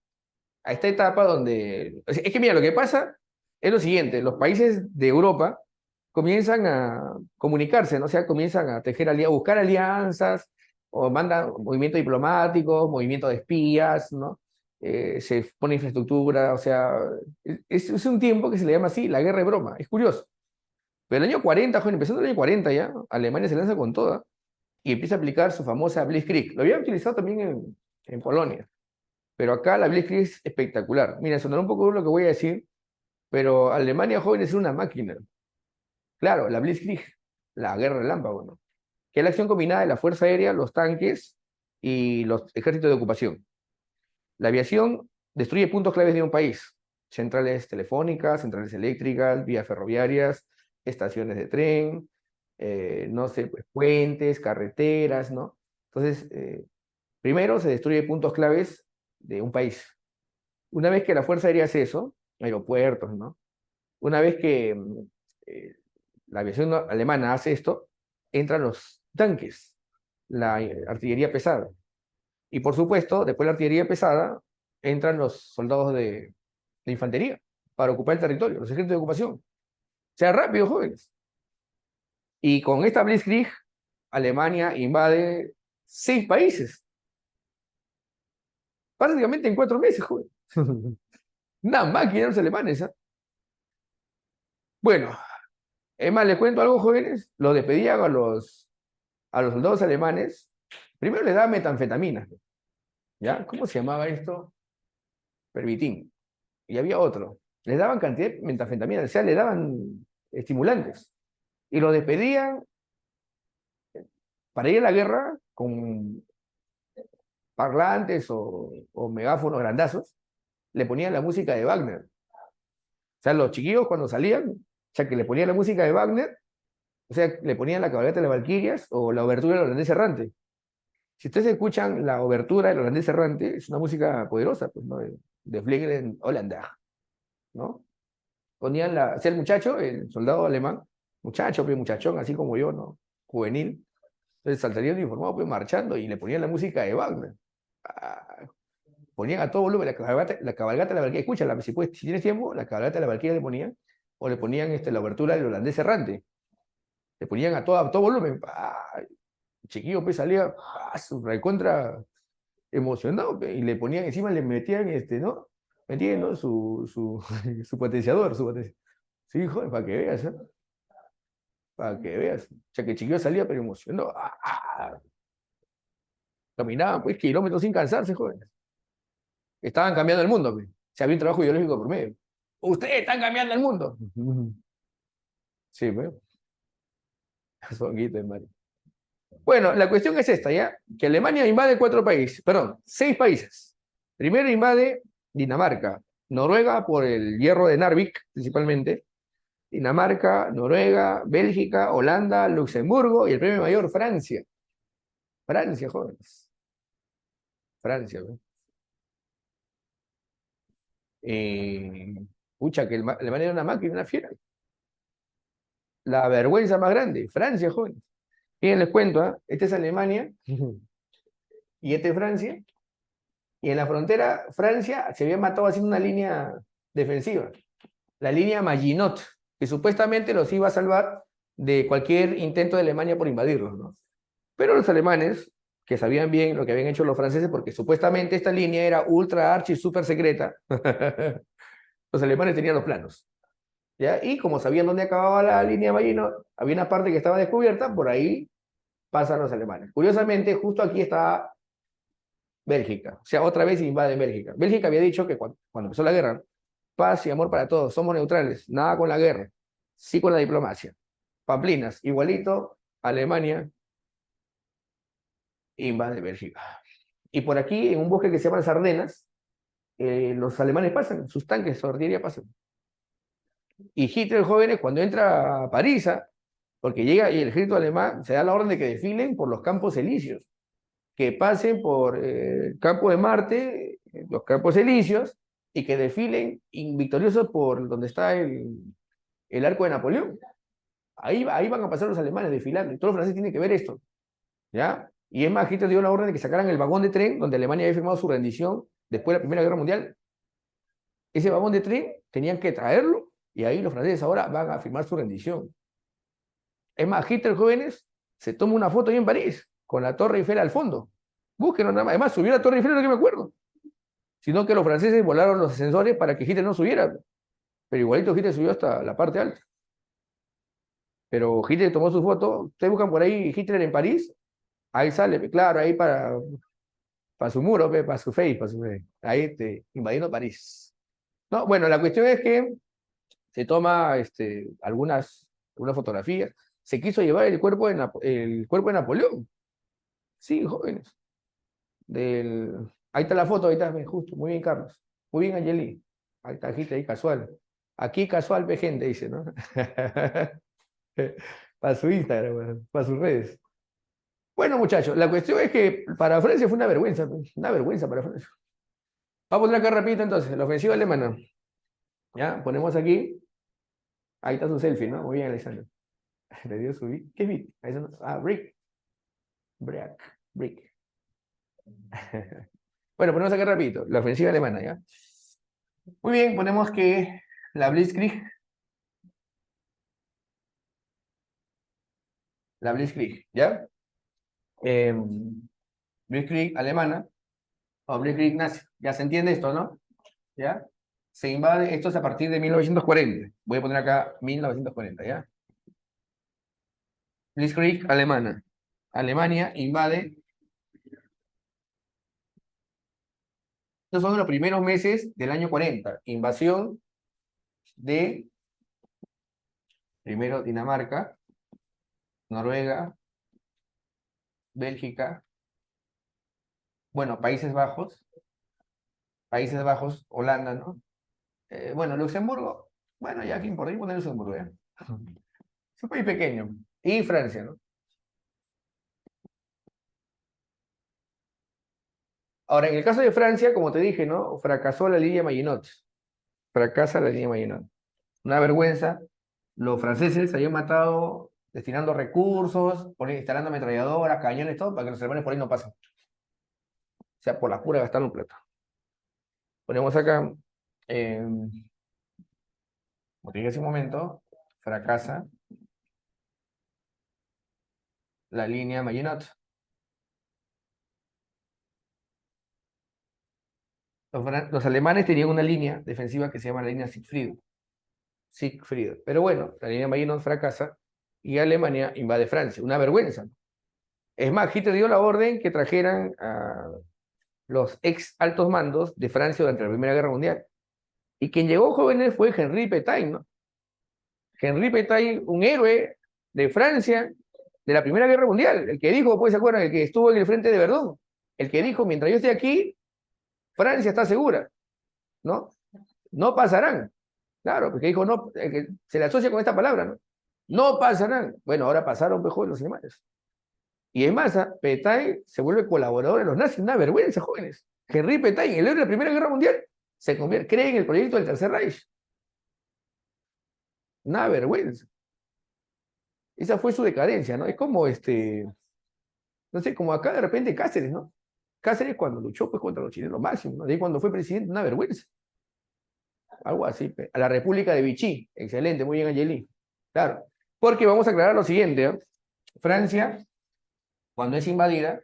a esta etapa donde... Es que mira, lo que pasa es lo siguiente, los países de Europa comienzan a comunicarse, ¿no? O sea, comienzan a tejer alianzas, buscar alianzas, o mandan movimientos diplomáticos, movimientos de espías, ¿no? Se pone infraestructura, o sea, es un tiempo que se le llama así, la guerra de broma, es curioso. Pero el año 40, joven, empezando el año 40 ya, Alemania se lanza con toda y empieza a aplicar su famosa Blitzkrieg. Lo había utilizado también en Polonia. Pero acá la Blitzkrieg es espectacular. Mira, sonará un poco duro lo que voy a decir, pero Alemania joven es una máquina. Claro, la Blitzkrieg, la guerra relámpago, ¿no? Que es la acción combinada de la Fuerza Aérea, los tanques y los ejércitos de ocupación. La aviación destruye puntos claves de un país. Centrales telefónicas, centrales eléctricas, vías ferroviarias, estaciones de tren, no sé, pues, puentes, carreteras, ¿no? Entonces, primero se destruye puntos claves de un país. Una vez que la Fuerza Aérea hace eso, aeropuertos, ¿no? Una vez que eh, la aviación alemana hace esto, entran los tanques, la artillería pesada. Y por supuesto, después de la artillería pesada, entran los soldados de infantería para ocupar el territorio, los ejércitos de ocupación. Sea rápido, jóvenes. Y con esta Blitzkrieg, Alemania invade 6 países, prácticamente en 4 meses, jóvenes. Una máquina los alemanes, ¿eh? Bueno, es más, les cuento algo, jóvenes. Los despedían a los soldados alemanes. Primero les daban metanfetamina, ¿ya? ¿Cómo se llamaba esto? Pervitin. Y había otro. Les daban cantidad de metanfetamina, o sea, les daban estimulantes. Y los despedían para ir a la guerra con parlantes o megáfonos grandazos. Le ponían la música de Wagner. O sea, los chiquillos cuando salían, o sea, que le ponían la música de Wagner, o sea, le ponían la cabalgata de las Valquirias o la obertura del holandés errante. Si ustedes escuchan la obertura del holandés errante, es una música poderosa, pues, ¿no? De Vliegenden Hollander, ¿no? Ponían o sea, el muchacho, el soldado alemán, muchacho, pues, muchachón, así como yo, ¿no? Juvenil. Entonces saltaría uniformado, pues, marchando y le ponían la música de Wagner. Ah, ponían a todo volumen la cabalgata de la Valquiria. Escúchala, si tienes tiempo, la cabalgata de la Valquiria le ponían, o le ponían la obertura del holandés errante. Le ponían a todo volumen. Chiquillo pues salía su recontra emocionado pe, y le ponían encima, le metían ¿no? Metían, ¿no? Su potenciador, su potenciador. Sí, joder, para que veas, ¿eh? Para que veas. O sea, que el chiquillo salía pero emocionado. Caminaban pues kilómetros sin cansarse, joder. Estaban cambiando el mundo, pe. O sea, había un trabajo ideológico por medio. Ustedes están cambiando el mundo. Sí, pues. Songuito, hermano. Bueno, la cuestión es esta, ¿ya? Que Alemania invade 4 países, perdón, 6 países. Primero invade Dinamarca, Noruega por el hierro de Narvik, principalmente. Dinamarca, Noruega, Bélgica, Holanda, Luxemburgo y el premio mayor, Francia. Francia, jóvenes. Francia, ¿no? Eh, Pucha, que Alemania era una máquina, una fiera. La vergüenza más grande, Francia, jóvenes. Miren, les cuento, ¿ah? Esta es Alemania y esta es Francia. Y en la frontera, Francia se había matado haciendo una línea defensiva, la línea Maginot, que supuestamente los iba a salvar de cualquier intento de Alemania por invadirlos, ¿no? Pero los alemanes, que sabían bien lo que habían hecho los franceses, porque supuestamente esta línea era ultra archi super secreta, los alemanes tenían los planos, ¿ya? Y como sabían dónde acababa la línea Maginot, había una parte que estaba descubierta, por ahí pasan los alemanes. Curiosamente, justo aquí está Bélgica. O sea, otra vez invade Bélgica. Bélgica había dicho que cuando empezó la guerra, paz y amor para todos, somos neutrales, nada con la guerra, sí con la diplomacia. Pamplinas, igualito, Alemania invade Bélgica. Y por aquí, en un bosque que se llama las Ardenas, los alemanes pasan, sus tanques de artillería pasan. Y Hitler, jóvenes, cuando entra a París, porque llega y el ejército alemán se da la orden de que desfilen por los campos elíseos, que pasen por el campo de Marte, los campos elíseos, y que desfilen victoriosos por donde está el arco de Napoleón. Ahí van a pasar los alemanes desfilando, y todos los franceses tienen que ver esto, ¿ya? Y es más, Hitler dio la orden de que sacaran el vagón de tren donde Alemania había firmado su rendición después de la Primera Guerra Mundial. Ese vagón de tren tenían que traerlo, y ahí los franceses ahora van a firmar su rendición. Es más, Hitler, jóvenes, se toma una foto ahí en París, con la Torre Eiffel al fondo. Búsquenlo nada más. Además, subió la Torre Eiffel, no que me acuerdo. Sino que los franceses volaron los ascensores para que Hitler no subiera. Pero igualito Hitler subió hasta la parte alta. Pero Hitler tomó su foto. Ustedes buscan por ahí Hitler en París. Ahí sale, claro, ahí para su muro, para su face, para su face. Ahí invadiendo París. No, bueno, la cuestión es que se toma algunas fotografías. Se quiso llevar el cuerpo de Napoleón. Sí, jóvenes. Ahí está la foto, ahí está, justo. Muy bien, Carlos. Muy bien, Angeli. Ahí está, Hitler, ahí casual. Aquí casual ve gente, dice, ¿no? Para su Instagram, para sus redes. Bueno, muchachos, la cuestión es que para Francia fue una vergüenza para Francia. Vamos a poner acá rapidito entonces, la ofensiva alemana. Ya, ponemos aquí, ahí está su selfie, ¿no? Muy bien, Alexander. Le dio su ¿qué es Vic? Brick. Brick. Brick. Bueno, ponemos acá rapidito, la ofensiva alemana, ¿ya? Muy bien, ponemos que la Blitzkrieg, ¿ya? Eh, Blitzkrieg alemana o Blitzkrieg nazi. Ya se entiende esto, ¿no? ¿Ya? Se invade, esto es a partir de 1940. Voy a poner acá 1940, ¿ya? Blitzkrieg alemana. Alemania invade. Estos son los primeros meses del año 40. Invasión de, primero, Dinamarca, Noruega, Bélgica, bueno, Países Bajos, Holanda, ¿no? Bueno, Luxemburgo, bueno, ya aquí por ahí poner Luxemburgo, ¿ya? Es un país pequeño. Y Francia, ¿no? Ahora, en el caso de Francia, como te dije, ¿no? Fracasó la línea Maginot. Fracasa la línea Maginot. Una vergüenza. Los franceses se habían matado destinando recursos, instalando ametralladoras, cañones, todo, para que los alemanes por ahí no pasen. O sea, por la pura gastaron plata. Ponemos acá, como te dije hace un momento, fracasa la línea Maginot. Los alemanes tenían una línea defensiva que se llama la línea Siegfried. Siegfried. Pero bueno, la línea Maginot fracasa y Alemania invade Francia. Una vergüenza. Es más, Hitler dio la orden que trajeran a los ex altos mandos de Francia durante la Primera Guerra Mundial. Y quien llegó jóvenes fue Henri Pétain, ¿no? Henri Pétain, un héroe de Francia de la Primera Guerra Mundial, el que dijo, pues se acuerdan, el que estuvo en el frente de Verdún, el que dijo, mientras yo esté aquí, Francia está segura, ¿no? No pasarán. Claro, porque dijo, no, que se le asocia con esta palabra, ¿no? No pasarán. Bueno, ahora pasaron mejor los alemanes. Y es más, Pétain se vuelve colaborador de los nazis, una vergüenza, jóvenes. Henri Pétain, el héroe de la Primera Guerra Mundial, se convierte, cree en el proyecto del Tercer Reich. Una vergüenza. Esa fue su decadencia, ¿no? Es como no sé, como acá de repente Cáceres, ¿no? Cáceres cuando luchó pues contra los chilenos, lo máximo, ¿no? De ahí cuando fue presidente, una vergüenza. Algo así. A la República de Vichy, excelente, muy bien, Angeli. Claro, porque vamos a aclarar lo siguiente, ¿no? Francia, cuando es invadida,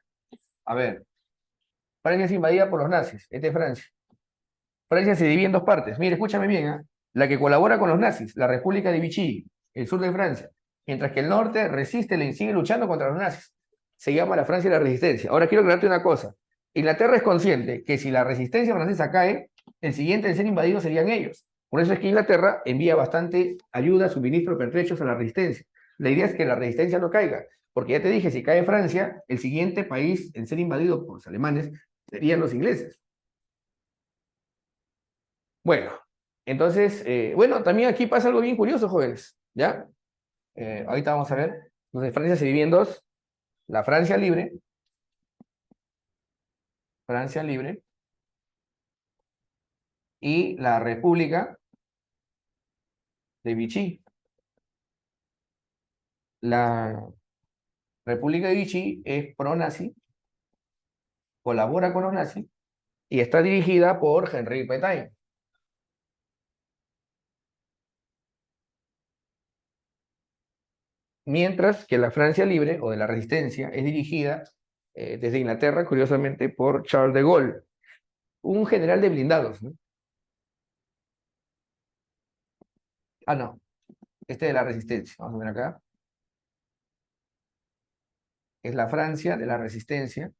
a ver, Francia es invadida por los nazis, esta es Francia. Francia se divide en dos partes. Mire, escúchame bien, ¿eh? La que colabora con los nazis, la República de Vichy, el sur de Francia, mientras que el norte resiste y sigue luchando contra los nazis. Se llama la Francia de la Resistencia. Ahora quiero aclararte una cosa. Inglaterra es consciente que si la resistencia francesa cae, el siguiente en ser invadido serían ellos. Por eso es que Inglaterra envía bastante ayuda, suministros, pertrechos a la resistencia. La idea es que la resistencia no caiga, porque ya te dije, si cae Francia, el siguiente país en ser invadido por los alemanes serían los ingleses. Bueno, entonces, bueno, también aquí pasa algo bien curioso, jóvenes, ¿ya? Ahorita vamos a ver. Entonces, Francia se divide en dos. La Francia libre, y la República de Vichy. La República de Vichy es pro-nazi, colabora con los nazis, y está dirigida por Henri Pétain. Mientras que la Francia libre, o de la Resistencia, es dirigida desde Inglaterra, curiosamente, por Charles de Gaulle, un general de blindados, ¿no? Ah, no, este de la Resistencia, vamos a ver acá, es la Francia de la Resistencia.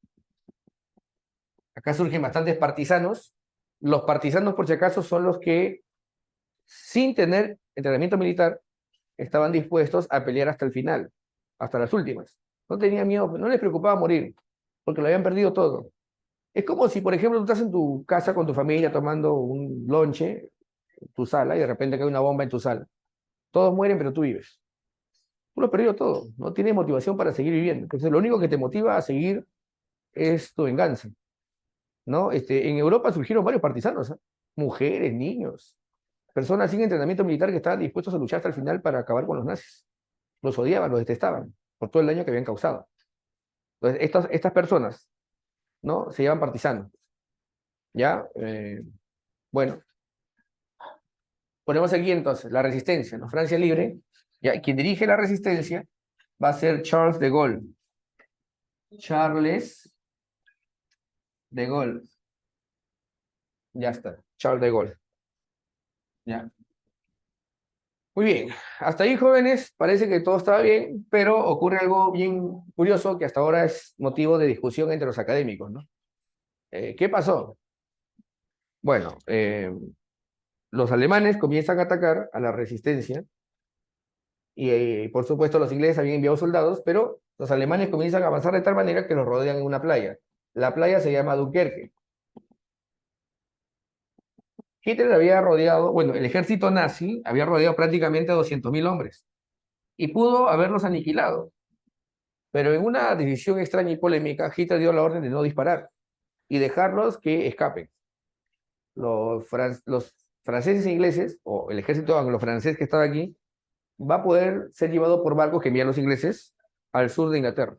Acá surgen bastantes partisanos. Los partisanos, por si acaso, son los que, sin tener entrenamiento militar, estaban dispuestos a pelear hasta el final, hasta las últimas. No tenían miedo, no les preocupaba morir, porque lo habían perdido todo. Es como si, por ejemplo, tú estás en tu casa con tu familia tomando un lonche en tu sala y de repente cae una bomba en tu sala. Todos mueren, pero tú vives. Tú lo has perdido todo, no tienes motivación para seguir viviendo. Entonces, lo único que te motiva a seguir es tu venganza, ¿no? En Europa surgieron varios partisanos, ¿eh? Mujeres, niños, personas sin entrenamiento militar que estaban dispuestos a luchar hasta el final para acabar con los nazis. Los odiaban, los detestaban por todo el daño que habían causado. Entonces, estas personas, ¿no? Se llaman partisanos, ¿ya? Bueno, ponemos aquí entonces la resistencia, ¿no? Francia libre, ¿ya? Quien dirige la resistencia va a ser Charles de Gaulle. Charles de Gaulle. Ya está, Charles de Gaulle. ¿Ya? Muy bien, hasta ahí, jóvenes, parece que todo estaba bien, pero ocurre algo bien curioso que hasta ahora es motivo de discusión entre los académicos, ¿no? ¿Qué pasó? Bueno, los alemanes comienzan a atacar a la resistencia y, por supuesto, los ingleses habían enviado soldados, pero los alemanes comienzan a avanzar de tal manera que los rodean en una playa. La playa se llama Dunkerque. Hitler había rodeado, bueno, el ejército nazi había rodeado prácticamente a 200.000 hombres y pudo haberlos aniquilado. Pero en una decisión extraña y polémica, Hitler dio la orden de no disparar y dejarlos que escapen. Los franceses e ingleses, o el ejército anglo-francés que estaba aquí, va a poder ser llevado por barcos que envían los ingleses al sur de Inglaterra.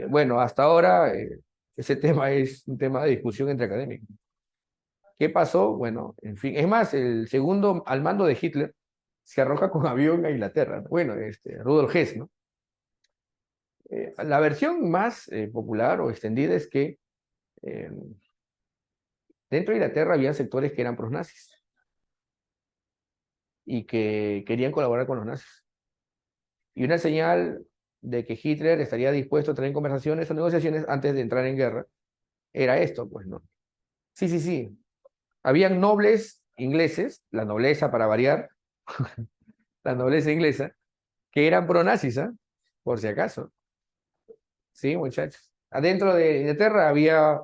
Bueno, hasta ahora ese tema es un tema de discusión entre académicos. ¿Qué pasó? Bueno, en fin, es más, el segundo al mando de Hitler se arroja con avión a Inglaterra. Bueno, Rudolf Hess, ¿no? La versión más popular o extendida es que eh, dentro de Inglaterra había sectores que eran prosnazis y que querían colaborar con los nazis. Y una señal de que Hitler estaría dispuesto a tener conversaciones o negociaciones antes de entrar en guerra era esto, pues, ¿no? Sí, sí, sí. Habían nobles ingleses, la nobleza para variar, la nobleza inglesa, que eran pronazis, ¿ah? Por si acaso. Sí, muchachos. Adentro de Inglaterra había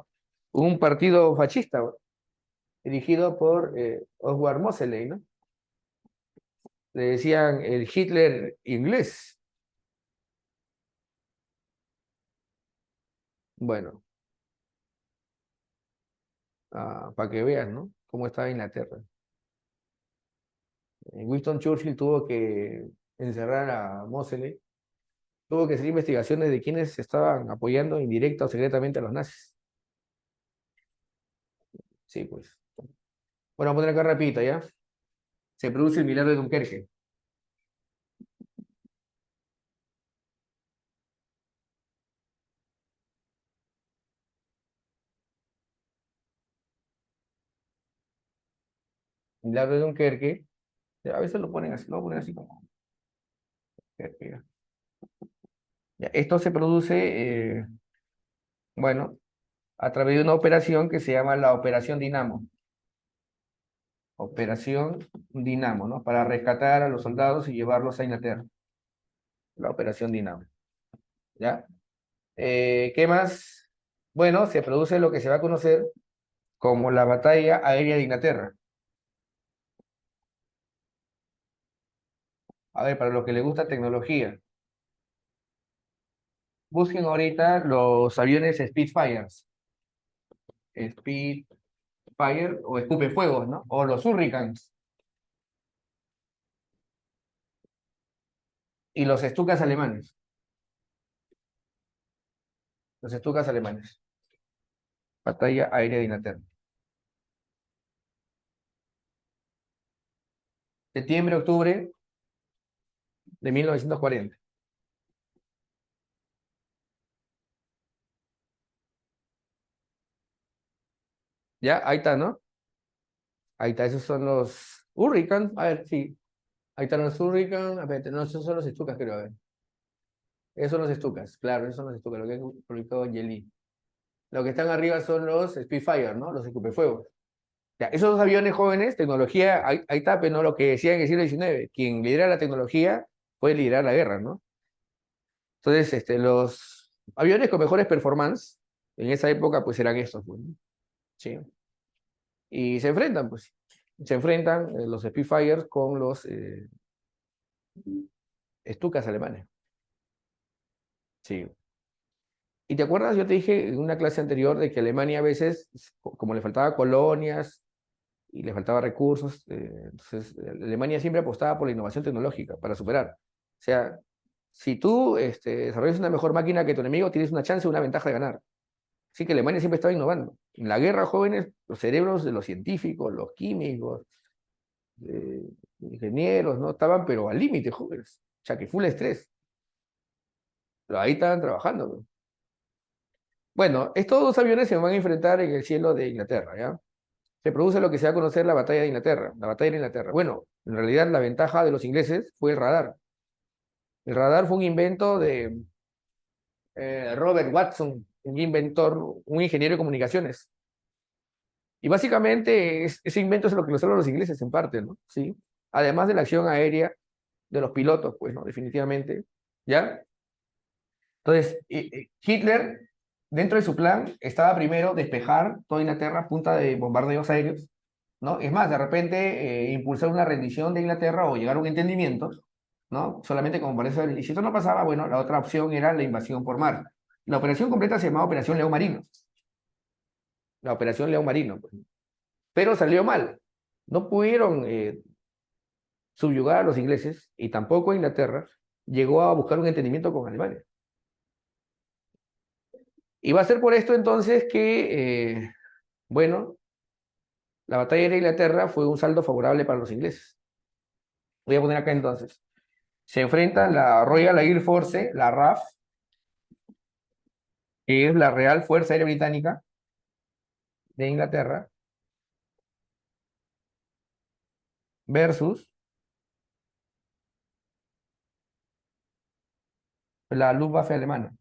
un partido fascista, ¿no? Dirigido por Oswald Mosley, ¿no? Le decían el Hitler inglés. Bueno, para que vean, ¿no? Cómo estaba Inglaterra. Winston Churchill tuvo que encerrar a Mosley, tuvo que hacer investigaciones de quiénes estaban apoyando indirecta o secretamente a los nazis. Sí, pues. Bueno, vamos a poner acá rapidito, ¿ya? Se produce el milagro de Dunkerque. Milagro de Dunkerque. A veces lo ponen así como Dunkerque, ¿ya? Ya, esto se produce, bueno, a través de una operación que se llama la Operación Dinamo. Operación Dinamo, ¿no? Para rescatar a los soldados y llevarlos a Inglaterra. La Operación Dinamo, ¿ya? ¿Qué más? Bueno, se produce lo que se va a conocer como la Batalla Aérea de Inglaterra. A ver, para los que les gusta tecnología, busquen ahorita los aviones Spitfires. Spitfire o escupefuegos, ¿no? O los Hurricanes y los Stukas alemanes. Los Stukas alemanes. Batalla Aérea de Inglaterra. Septiembre-octubre de 1940. Ya, ahí está, ¿no? Ahí está, esos son los Hurricanes. A ver, sí. Ahí están los Hurricanes. A ver, no, esos son los Stukas, creo. A ver. Esos son los Stukas, claro, esos son los Stukas, lo que ha publicado Yeli. Lo que están arriba son los Spitfire, ¿no? Los escupefuegos. Ya, esos dos aviones jóvenes, tecnología, ahí está, pero no lo que decía en el siglo XIX. Quien lidera la tecnología puede liderar la guerra, ¿no? Entonces, los aviones con mejores performance en esa época, pues eran estos, pues, ¿no? Sí. Y se enfrentan, pues. Se enfrentan los Spitfires con los Stukas alemanes. Sí. ¿Y te acuerdas? Yo te dije en una clase anterior de que Alemania a veces, como le faltaba colonias y le faltaba recursos, entonces Alemania siempre apostaba por la innovación tecnológica para superar. O sea, si tú desarrollas una mejor máquina que tu enemigo, tienes una chance, una ventaja de ganar. Así que Alemania siempre estaba innovando. En la guerra, jóvenes, los cerebros de los científicos, los químicos, eh, ingenieros, ¿no? Estaban pero al límite, jóvenes. O sea, que full estrés. Pero ahí estaban trabajando, ¿no? Bueno, estos dos aviones se van a enfrentar en el cielo de Inglaterra, ¿ya? Se produce lo que se va a conocer la batalla de Inglaterra, la batalla de Inglaterra. Bueno, en realidad la ventaja de los ingleses fue el radar. El radar fue un invento de Robert Watson, un inventor, un ingeniero de comunicaciones. Y básicamente ese invento es lo que lo salvan los ingleses en parte, ¿no? Sí. Además de la acción aérea de los pilotos, pues, ¿no? Definitivamente. ¿Ya? Entonces, Hitler, dentro de su plan, estaba primero despejar toda Inglaterra a punta de bombardeos aéreos, ¿no? Es más, de repente impulsar una rendición de Inglaterra o llegar a un entendimiento, ¿no? Solamente como para eso. Y si esto no pasaba, bueno, la otra opción era la invasión por mar. La operación completa se llamaba Operación León Marino. La Operación León Marino, pues. Pero salió mal. No pudieron subyugar a los ingleses y tampoco Inglaterra llegó a buscar un entendimiento con Alemania. Y va a ser por esto entonces que, bueno, la batalla de Inglaterra fue un saldo favorable para los ingleses. Voy a poner acá entonces. Se enfrentan la Royal Air Force, la RAF, que es la Real Fuerza Aérea Británica de Inglaterra, versus la Luftwaffe alemana.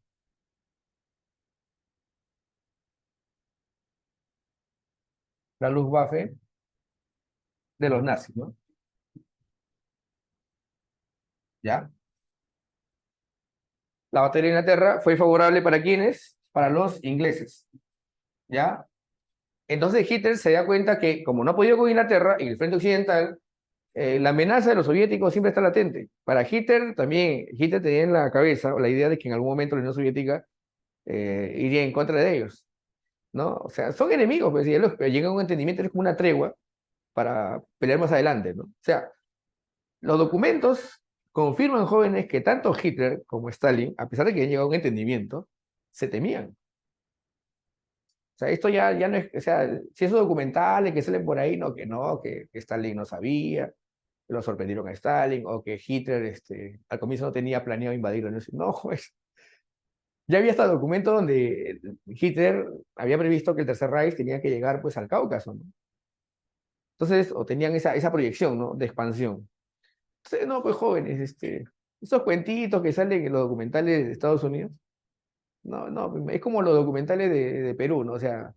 La Luftwaffe de los nazis, ¿no? ¿Ya? La batalla de Inglaterra fue favorable para ¿quiénes? Para los ingleses, ¿ya? Entonces Hitler se da cuenta que, como no ha podido con Inglaterra en el frente occidental, la amenaza de los soviéticos siempre está latente. Para Hitler también, Hitler tenía en la cabeza la idea de que en algún momento la Unión Soviética iría en contra de ellos, ¿no? O sea, son enemigos, pues, y llegan a un entendimiento, es como una tregua para pelear más adelante, ¿no? O sea, los documentos confirman, jóvenes, que tanto Hitler como Stalin, a pesar de que han llegado a un entendimiento, se temían. O sea, esto ya no es, o sea, si esos documentales que salen por ahí, no, que Stalin no sabía, que lo sorprendieron a Stalin, o que Hitler al comienzo no tenía planeado invadirlo. No, pues, ya había hasta documentos donde Hitler había previsto que el Tercer Reich tenía que llegar pues al Cáucaso, ¿no? Entonces, o tenían esa proyección, ¿no? De expansión. Entonces, no, pues jóvenes, esos cuentitos que salen en los documentales de Estados Unidos, no, es como los documentales de Perú, ¿no? O sea,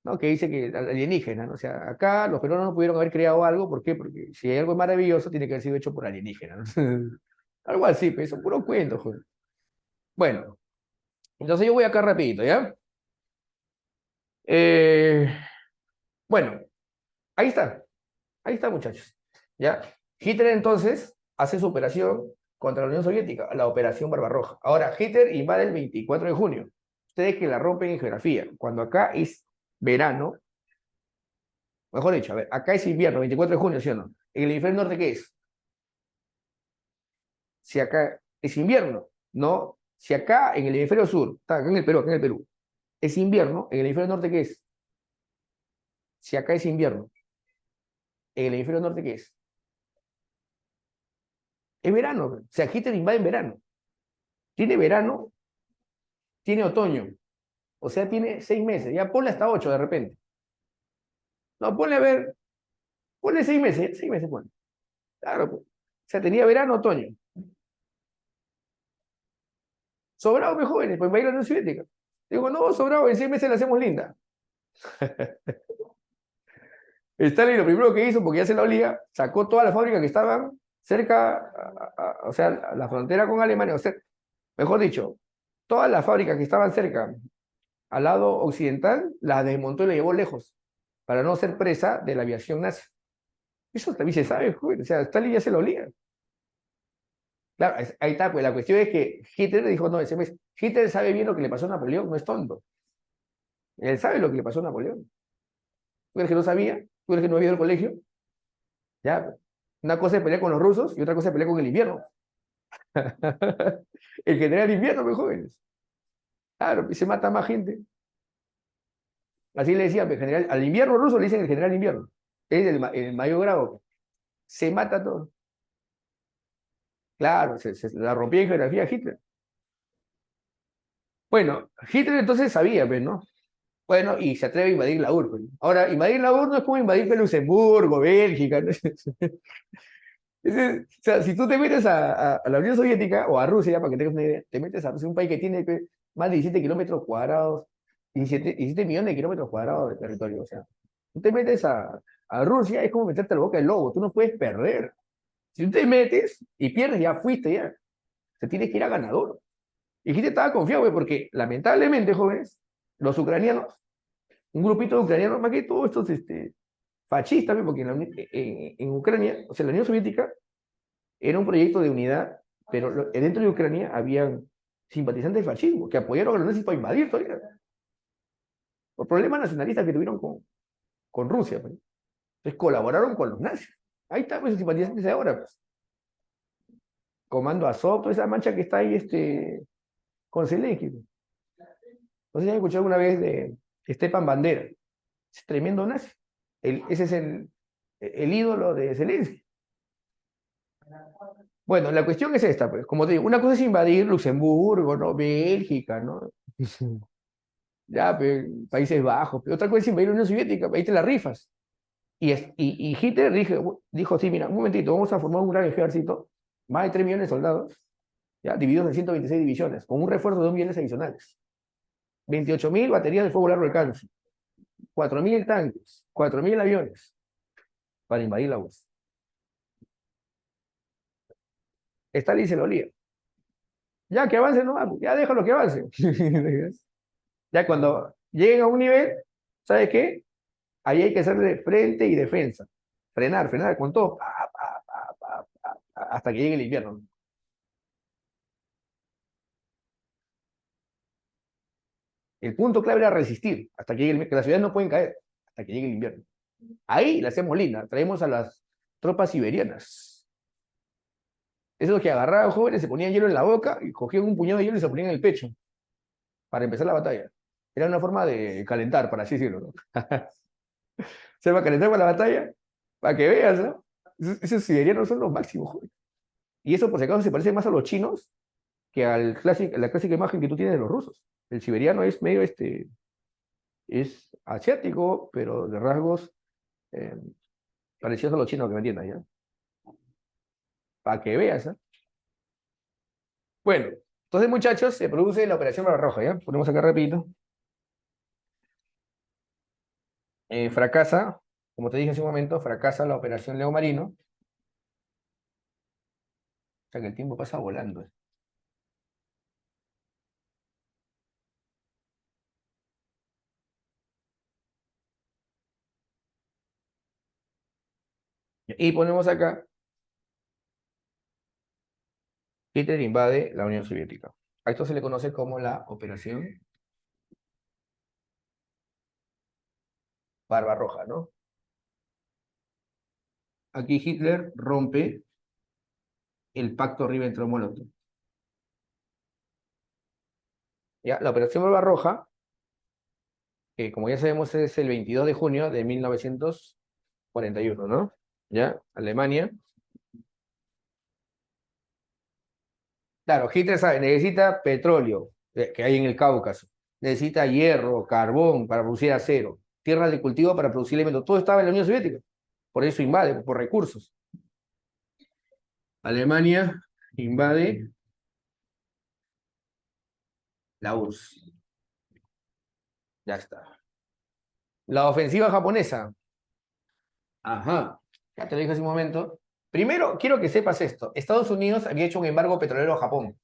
¿no? Que dice que alienígenas, ¿no? O sea, acá los peruanos no pudieron haber creado algo, ¿por qué? Porque si hay algo maravilloso, tiene que haber sido hecho por alienígenas, ¿no? Algo así, pues, son puros cuentos, joder. Bueno, entonces yo voy acá rapidito, ¿ya? Eh, bueno, ahí está, muchachos, ¿ya? Hitler entonces hace su operación contra la Unión Soviética, la Operación Barbarroja. Ahora, Hitler invade el 24 de junio. Ustedes que la rompen en geografía, cuando acá es verano, mejor dicho, a ver, acá es invierno, 24 de junio, ¿sí o no? En el hemisferio norte, ¿qué es? Si acá es invierno, ¿no? Si acá en el hemisferio sur, está acá en el Perú, es invierno, en el hemisferio norte, ¿qué es? Si acá es invierno, en el hemisferio norte, ¿qué es? Es verano. O sea, Hitler invade en verano. Tiene verano, tiene otoño. O sea, tiene 6 meses. Ya ponle hasta 8 de repente. No, ponle a ver, ponle 6 meses, 6 meses ponle. Claro, pues. O sea, tenía verano, otoño. Sobrado, pues jóvenes, pues va a ir a la Unión Soviética. Digo, no, sobrado, en 6 meses la hacemos linda. Stalin lo primero que hizo, porque ya se la olía, sacó todas las fábricas que estaban cerca, o sea, a la frontera con Alemania, o sea, mejor dicho, todas las fábricas que estaban cerca, al lado occidental, las desmontó y las llevó lejos, para no ser presa de la aviación nazi. Eso también se sabe, joder, o sea, Stalin ya se lo olía. Claro, ahí está, pues la cuestión es que Hitler dijo, no, ese mes, Hitler sabe bien lo que le pasó a Napoleón, no es tonto. Él sabe lo que le pasó a Napoleón. ¿Tú crees que no sabía? ¿Tú crees que no había ido al colegio? Ya, una cosa es pelear con los rusos y otra cosa es pelear con el invierno. El general invierno, pues jóvenes. Claro, y se mata más gente. Así le decían, pues, general, al invierno ruso le dicen el general invierno. Es el mayor grado. Se mata todo. Claro, se la rompía en geografía Hitler. Bueno, Hitler entonces sabía, pues, ¿no? Bueno, y se atreve a invadir la URSS, pues. Ahora, invadir la URSS no es como invadir pues, Luxemburgo, Bélgica, ¿no? O sea, si tú te metes a la Unión Soviética o a Rusia, para que tengas una idea, te metes a Rusia, un país que tiene pues, más de 17 kilómetros cuadrados, 17 millones de kilómetros cuadrados de territorio. O sea, tú te metes a Rusia, es como meterte a la boca del lobo, tú no puedes perder. Si tú te metes y pierdes, ya fuiste, ya. Te tienes que ir a ganador. Y Hitler estaba confiado, pues, porque lamentablemente, jóvenes, los ucranianos, un grupito de ucranianos, más que todos estos fascistas, pues, porque en Ucrania, o sea, la Unión Soviética era un proyecto de unidad, pero dentro de Ucrania habían simpatizantes del fascismo que apoyaron a los nazis para invadir todavía, por problemas nacionalistas que tuvieron con Rusia. Pues. Entonces colaboraron con los nazis. Ahí están pues, los simpatizantes de ahora. Pues. Comando Azov, toda esa mancha que está ahí con Zelensky. Pues. No sé si han escuchado alguna vez de Stepan Bandera. Es tremendo nazi. Ese es el ídolo de Zelensky. Bueno, la cuestión es esta, pues, como te digo, una cosa es invadir Luxemburgo, ¿no? Bélgica, ¿no? Ya, Países Bajos. Otra cosa es invadir la Unión Soviética, ahí te la rifas. Y Hitler dijo, sí, mira, un momentito, vamos a formar un gran ejército, más de 3 millones de soldados, ya, divididos en 126 divisiones, con un refuerzo de 2 millones adicionales. 28.000 baterías de fuego largo alcance, 4.000 tanques, 4.000 aviones para invadir la URSS. Stalin se lo olía. Ya que avance, no, ya déjalo que avance. Ya cuando lleguen a un nivel, ¿sabes qué? Ahí hay que hacer de frente y defensa. Frenar con todo, hasta que llegue el invierno. El punto clave era resistir, hasta que llegue que las ciudades no pueden caer, hasta que llegue el invierno. Ahí la hacemos linda, traemos a las tropas siberianas. Esos que agarraban jóvenes, se ponían hielo en la boca y cogían un puñado de hielo y se ponían en el pecho para empezar la batalla. Era una forma de calentar, para así decirlo, ¿no? Se va a calentar para la batalla, para que veas, ¿no? Esos siberianos son los máximos, joder. Y eso, por si acaso, se parece más a los chinos que a la clásica imagen que tú tienes de los rusos. El siberiano es medio, es asiático, pero de rasgos eh, parecidos a los chinos, que me entiendan, ¿ya? Para que veas, ¿eh? Bueno, entonces, muchachos, se produce la operación Barbarroja, ¿ya? Ponemos acá rapidito. Fracasa, como te dije hace un momento, fracasa la operación Leo Marino. O sea que el tiempo pasa volando. Y ponemos acá, Hitler invade la Unión Soviética. A esto se le conoce como la operación Barbarroja, ¿no? Aquí Hitler rompe el pacto Ribbentrop-Molotov. ¿Ya? La operación Barbarroja, que como ya sabemos es el 22 de junio de 1941, ¿no? ¿Ya? Alemania. Claro, Hitler sabe, necesita petróleo que hay en el Cáucaso, necesita hierro, carbón para producir acero, tierras de cultivo para producir alimentos, todo estaba en la Unión Soviética, por eso invade, por recursos. Alemania invade la URSS, ya está. La ofensiva japonesa, ajá, ya te lo dije hace un momento. Primero, quiero que sepas esto, Estados Unidos había hecho un embargo petrolero a Japón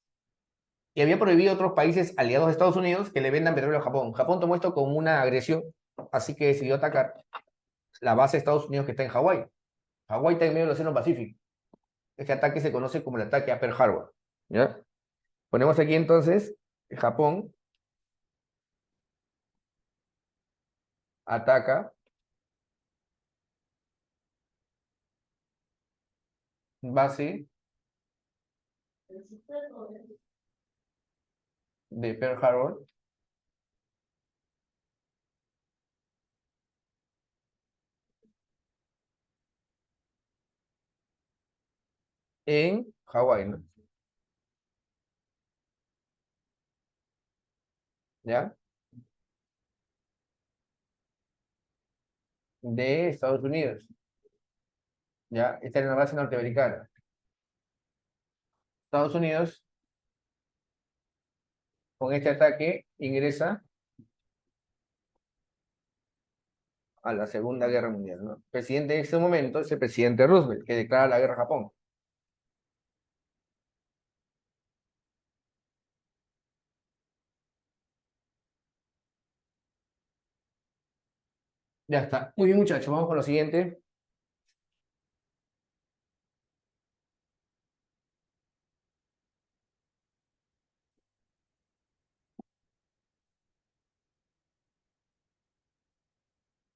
y había prohibido a otros países aliados de Estados Unidos que le vendan petróleo a Japón. Japón tomó esto como una agresión, así que decidió atacar la base de Estados Unidos que está en Hawái. Hawái está en medio del Océano Pacífico. Este ataque se conoce como el ataque a Pearl Harbor. ¿Ya? Ponemos aquí entonces, Japón ataca base de Pearl Harbor en Hawái, ¿no? ¿Ya? De Estados Unidos. ¿Ya? Esta era una base norteamericana. Estados Unidos, con este ataque, ingresa a la Segunda Guerra Mundial, ¿no? El presidente en ese momento es el presidente Roosevelt, que declara la guerra a Japón. Ya está. Muy bien, muchachos. Vamos con lo siguiente.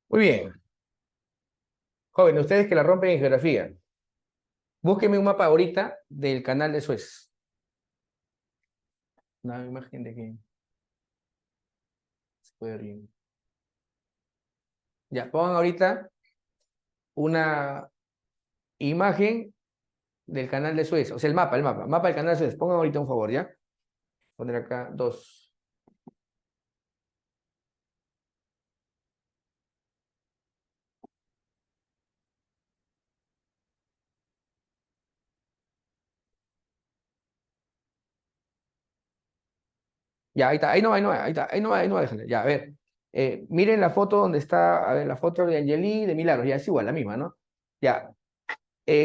Muy bien. Jóvenes, ustedes que la rompen en geografía, búsquenme un mapa ahorita del canal de Suez. Una imagen de que se puede ver. Ya, pongan ahorita una imagen del canal de Suez, o sea, el mapa del canal de Suez. Pongan ahorita un favor, ¿ya? Poner acá dos. Ya, ahí está, ahí está, ahí no va, déjenle. Ya, a ver. Miren la foto donde está, a ver, la foto de Angeli de Milagros, ya es igual, la misma, ¿no? Ya.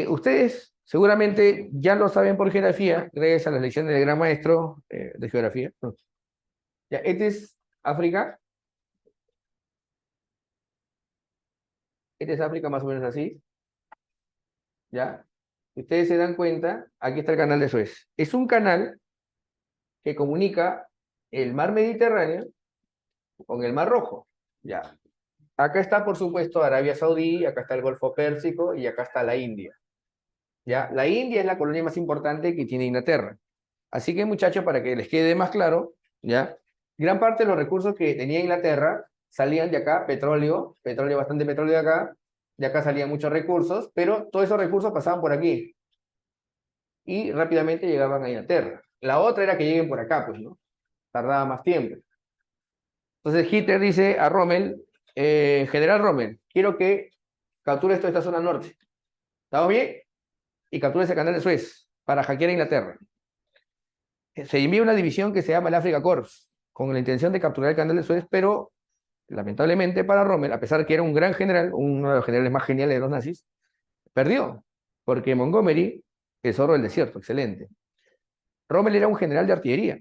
Ustedes seguramente ya lo saben por geografía, gracias a las lecciones del gran maestro de geografía. ¿No? Ya, este es África, este es África más o menos así, ¿ya? Ustedes se dan cuenta, aquí está el canal de Suez. Es un canal que comunica el mar Mediterráneo con el mar Rojo, ¿ya? Acá está, por supuesto, Arabia Saudí, acá está el Golfo Pérsico y acá está la India, ¿ya? La India es la colonia más importante que tiene Inglaterra. Así que, muchachos, para que les quede más claro, ¿ya? Gran parte de los recursos que tenía Inglaterra salían de acá, petróleo, bastante petróleo de acá salían muchos recursos, pero todos esos recursos pasaban por aquí y rápidamente llegaban a Inglaterra. La otra era que lleguen por acá, pues, ¿no? Tardaba más tiempo. Entonces Hitler dice a Rommel, General Rommel, quiero que captures toda esta zona norte. ¿Estamos bien? Y capture ese canal de Suez para hackear a Inglaterra. Se envía una división que se llama el Africa Corps, con la intención de capturar el canal de Suez, pero lamentablemente para Rommel, a pesar que era un gran general, uno de los generales más geniales de los nazis, perdió, porque Montgomery, el zorro del desierto, excelente. Rommel era un general de artillería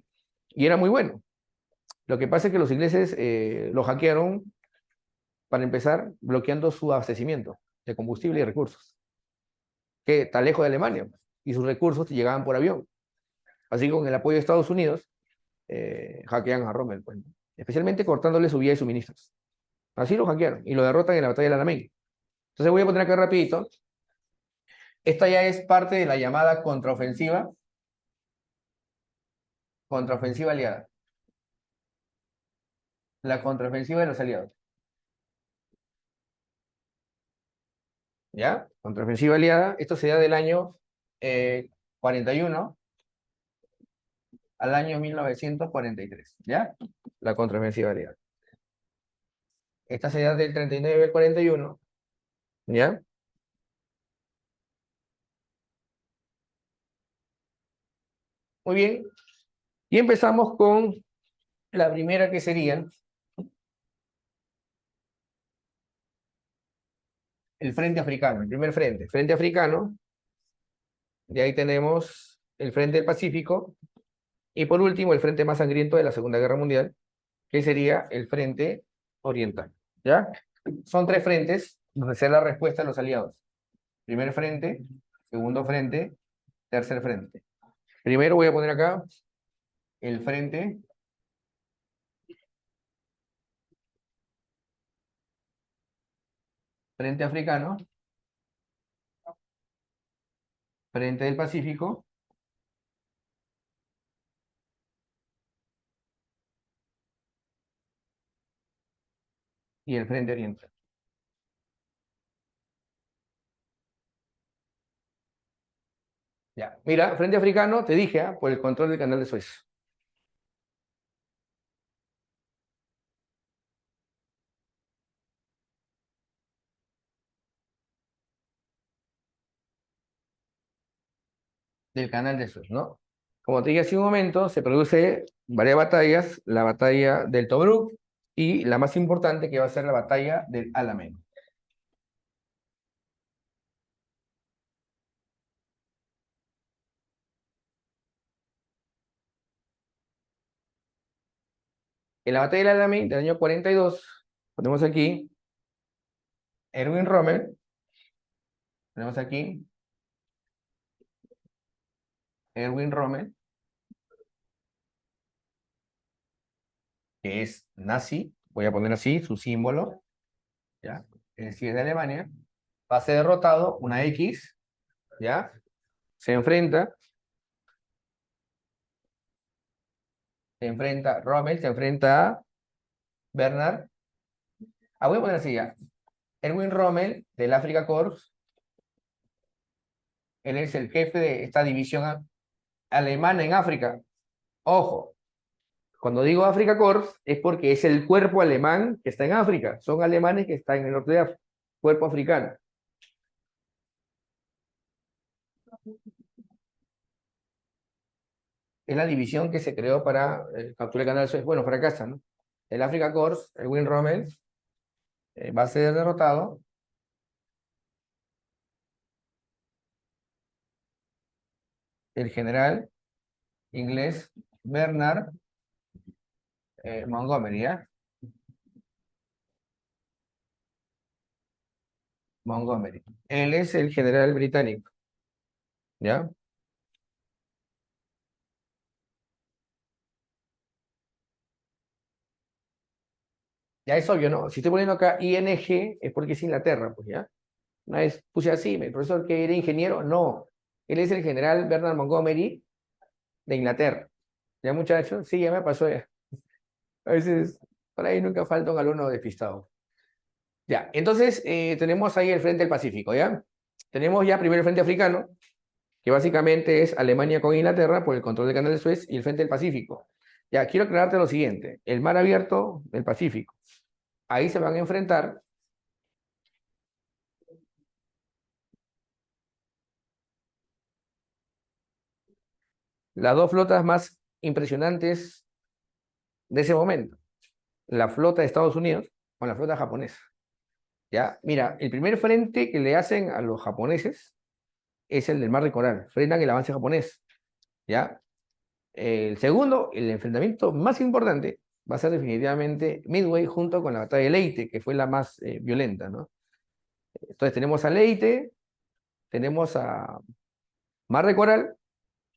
y era muy bueno. Lo que pasa es que los ingleses lo hackearon, para empezar, bloqueando su abastecimiento de combustible y recursos, que está lejos de Alemania, y sus recursos llegaban por avión. Así que con el apoyo de Estados Unidos, hackean a Rommel, pues, ¿no? Especialmente cortándole su vía de suministros. Así lo hackearon y lo derrotan en la batalla del Alamein. Entonces voy a poner acá rapidito. Esta ya es parte de la llamada contraofensiva aliada. La contraofensiva de los aliados. ¿Ya? Contraofensiva aliada. Esto se da del año 41 al año 1943. ¿Ya? La contraofensiva aliada. Esta se da del 39 al 41. ¿Ya? Muy bien. Y empezamos con la primera que sería el Frente Africano, el primer frente. Frente Africano. Y ahí tenemos el Frente del Pacífico. Y por último, el frente más sangriento de la Segunda Guerra Mundial, que sería el Frente Oriental. ¿Ya? Son tres frentes donde se da la respuesta de los aliados. Primer frente, segundo frente, tercer frente. Primero voy a poner acá el frente africano, frente del Pacífico y el frente oriental. Ya, mira, frente africano, te dije, por el control del canal de Suez. Del canal de Suez, ¿no? Como te dije hace un momento, se produce varias batallas, la batalla del Tobruk y la más importante que va a ser la batalla del Alamein. En la batalla del Alamein del año 42, ponemos aquí Erwin Rommel, ponemos aquí Erwin Rommel, que es nazi, voy a poner así su símbolo, ¿ya? Es decir, de Alemania, va a ser derrotado, una X, ¿ya? Se enfrenta Rommel, se enfrenta a Bernard, voy a poner así ya, Erwin Rommel del Afrika Korps, él es el jefe de esta división alemana en África. Ojo, cuando digo Afrika Korps es porque es el cuerpo alemán que está en África. Son alemanes que están en el norte de África, cuerpo africano. es la división que se creó para capturar el canal de Suez. Bueno, fracasa, ¿no? El Africa Corps, el Win Rommel, va a ser derrotado. El general inglés Bernard Montgomery, ¿ya? Montgomery. Él es el general británico, ¿ya? Ya es obvio, ¿no? Si estoy poniendo acá ING es porque es Inglaterra, pues, ¿ya? Una vez puse así, el profesor que era ingeniero, no. Él es el general Bernard Montgomery de Inglaterra. ¿Ya, muchachos? Sí, ya me pasó ya. A veces, por ahí nunca falta un alumno despistado. Ya, entonces tenemos ahí el frente del Pacífico, ¿ya? Tenemos ya primero el frente africano, que básicamente es Alemania con Inglaterra por el control del canal de Suez y el frente del Pacífico. Ya, quiero aclararte lo siguiente, el mar abierto del Pacífico. Ahí se van a enfrentar las dos flotas más impresionantes de ese momento, la flota de Estados Unidos con la flota japonesa. Ya, mira, el primer frente que le hacen a los japoneses es el del Mar de Coral, frenan el avance japonés. Ya, el segundo, el enfrentamiento más importante, va a ser definitivamente Midway junto con la batalla de Leyte, que fue la más violenta, ¿no? Entonces tenemos a Leyte, tenemos a Mar de Coral,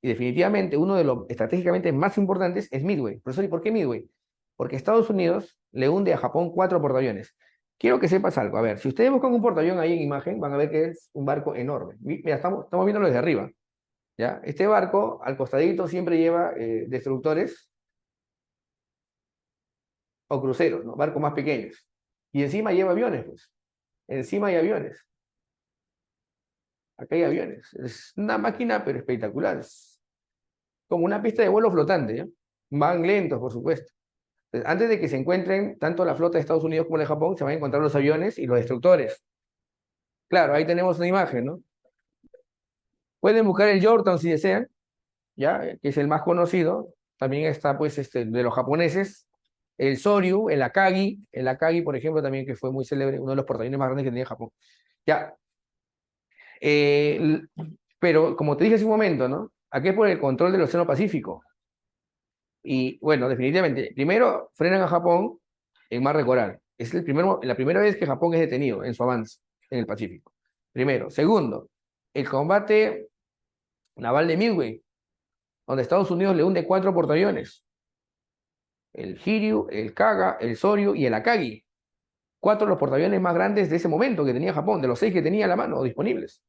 y definitivamente uno de los estratégicamente más importantes es Midway. Profesor, ¿y por qué Midway? Porque Estados Unidos le hunde a Japón 4 portaaviones. Quiero que sepas algo. A ver, si ustedes buscan un portaavión ahí en imagen, van a ver que es un barco enorme. Mira, estamos viéndolo desde arriba. ¿Ya? Este barco, al costadito, siempre lleva destructores o cruceros, ¿no? Barcos más pequeños. Y encima lleva aviones, pues. Encima hay aviones. Acá hay aviones. Es una máquina, pero espectacular. Es como una pista de vuelo flotante, ¿ya? Van lentos, por supuesto. Entonces, antes de que se encuentren tanto la flota de Estados Unidos como la de Japón, se van a encontrar los aviones y los destructores. Claro, ahí tenemos una imagen, ¿no? Pueden buscar el Yorktown si desean, ¿ya? Que es el más conocido. También está, pues, de los japoneses, el Soryu, el Akagi, por ejemplo, también que fue muy célebre, uno de los portaaviones más grandes que tenía Japón. Ya, eh, pero como te dije hace un momento, ¿no? Aquí es por el control del Océano Pacífico. Y bueno, definitivamente, primero frenan a Japón en Mar de Coral. Es la primera vez que Japón es detenido en su avance en el Pacífico. Primero. Segundo, el combate naval de Midway, donde Estados Unidos le hunde 4 portaaviones. El Hiryu, el Kaga, el Soryu y el Akagi. 4 de los portaaviones más grandes de ese momento que tenía Japón, de los 6 que tenía a la mano disponibles.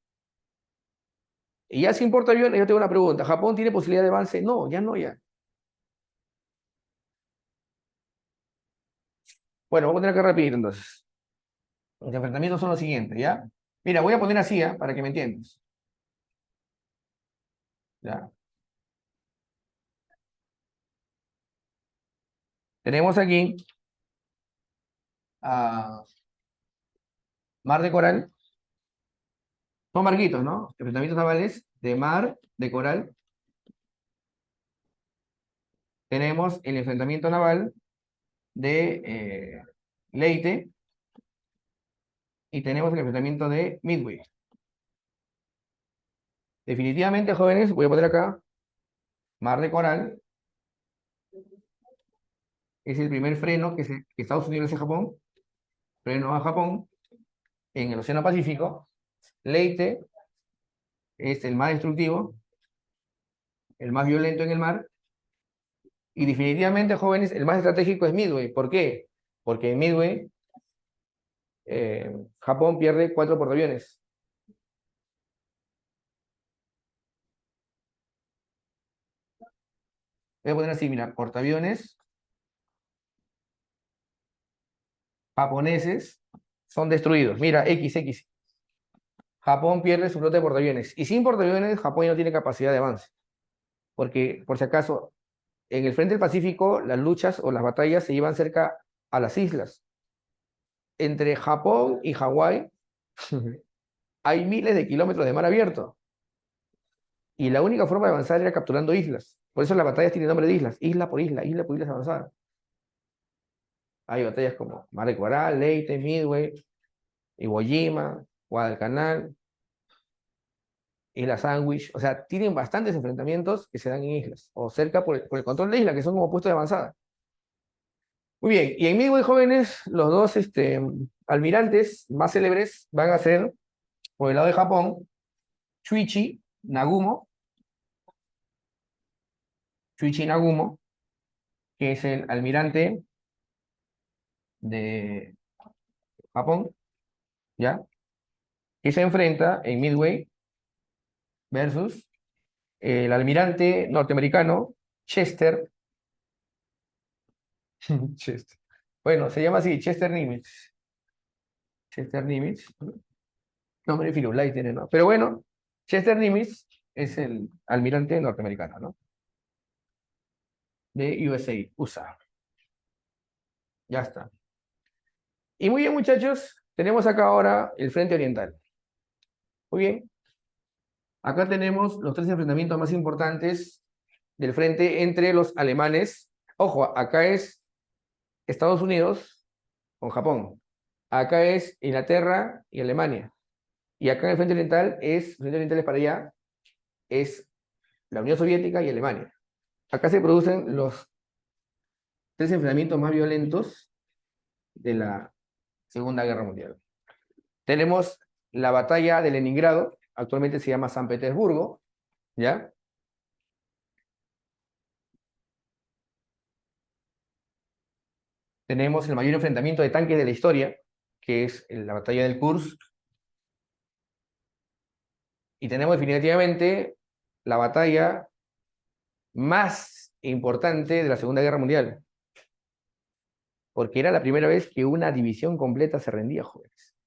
Y ya sin portaaviones, yo tengo una pregunta. ¿Japón tiene posibilidad de avance? No, ya no, ya. Bueno, vamos a tener que repetir entonces. Los enfrentamientos son los siguientes, ¿ya? Mira, voy a poner así, ¿ya? Para que me entiendas. ¿Ya? Tenemos aquí a Mar de Coral. Son barquitos, ¿no? Enfrentamientos navales de Mar de Coral. Tenemos el enfrentamiento naval de Leyte. Y tenemos el enfrentamiento de Midway. Definitivamente, jóvenes, voy a poner acá, Mar de Coral es el primer freno que Estados Unidos hace a Japón, freno a Japón en el Océano Pacífico. Leyte es el más destructivo, el más violento en el mar, y definitivamente, jóvenes, el más estratégico es Midway. ¿Por qué? Porque en Midway Japón pierde 4 portaaviones. Voy a poner así, mira, portaaviones japoneses son destruidos. Mira, XX. Japón pierde su flota de portaaviones. Y sin portaaviones, Japón ya no tiene capacidad de avance. Porque, por si acaso, en el frente del Pacífico, las luchas o las batallas se llevan cerca a las islas. Entre Japón y Hawái hay miles de kilómetros de mar abierto. Y la única forma de avanzar era capturando islas. Por eso las batallas tienen nombre de islas, isla por isla avanzada. Hay batallas como Mar de Coral, Leyte, Midway, Iwo Jima, Guadalcanal, Isla Sandwich. O sea, tienen bastantes enfrentamientos que se dan en islas, o cerca por el control de isla, que son como puestos de avanzada. Muy bien, y en Midway, jóvenes, los dos almirantes más célebres van a ser, por el lado de Japón, Shuichi Nagumo, que es el almirante de Japón, ¿ya? Que se enfrenta en Midway versus el almirante norteamericano Chester. Chester. Bueno, se llama así, Chester Nimitz. Chester Nimitz. Nombre Firulais tiene, ¿no? Pero bueno, Chester Nimitz es el almirante norteamericano, ¿no? De USA. Ya está. Y muy bien, muchachos, tenemos acá ahora el Frente Oriental. Muy bien. Acá tenemos los tres enfrentamientos más importantes del frente entre los alemanes. Ojo, acá es Estados Unidos con Japón. Acá es Inglaterra y Alemania. Y acá en el Frente Oriental es para allá, es la Unión Soviética y Alemania. Acá se producen los tres enfrentamientos más violentos de la Segunda Guerra Mundial. Tenemos la batalla de Leningrado, actualmente se llama San Petersburgo, ¿ya? Tenemos el mayor enfrentamiento de tanques de la historia, que es la batalla del Kursk. Y tenemos definitivamente la batalla más importante de la Segunda Guerra Mundial, porque era la primera vez que una división completa se rendía, jóvenes.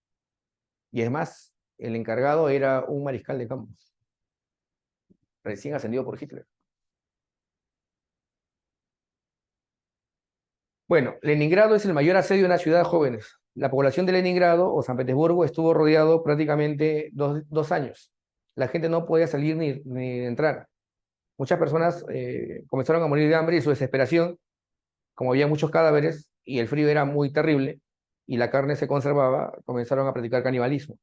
Y es más, el encargado era un mariscal de campo, recién ascendido por Hitler. Bueno, Leningrado es el mayor asedio de una ciudad, jóvenes. La población de Leningrado o San Petersburgo estuvo rodeado prácticamente dos años. La gente no podía salir ni entrar. Muchas personas comenzaron a morir de hambre y su desesperación, como había muchos cadáveres y el frío era muy terrible y la carne se conservaba, comenzaron a practicar canibalismo.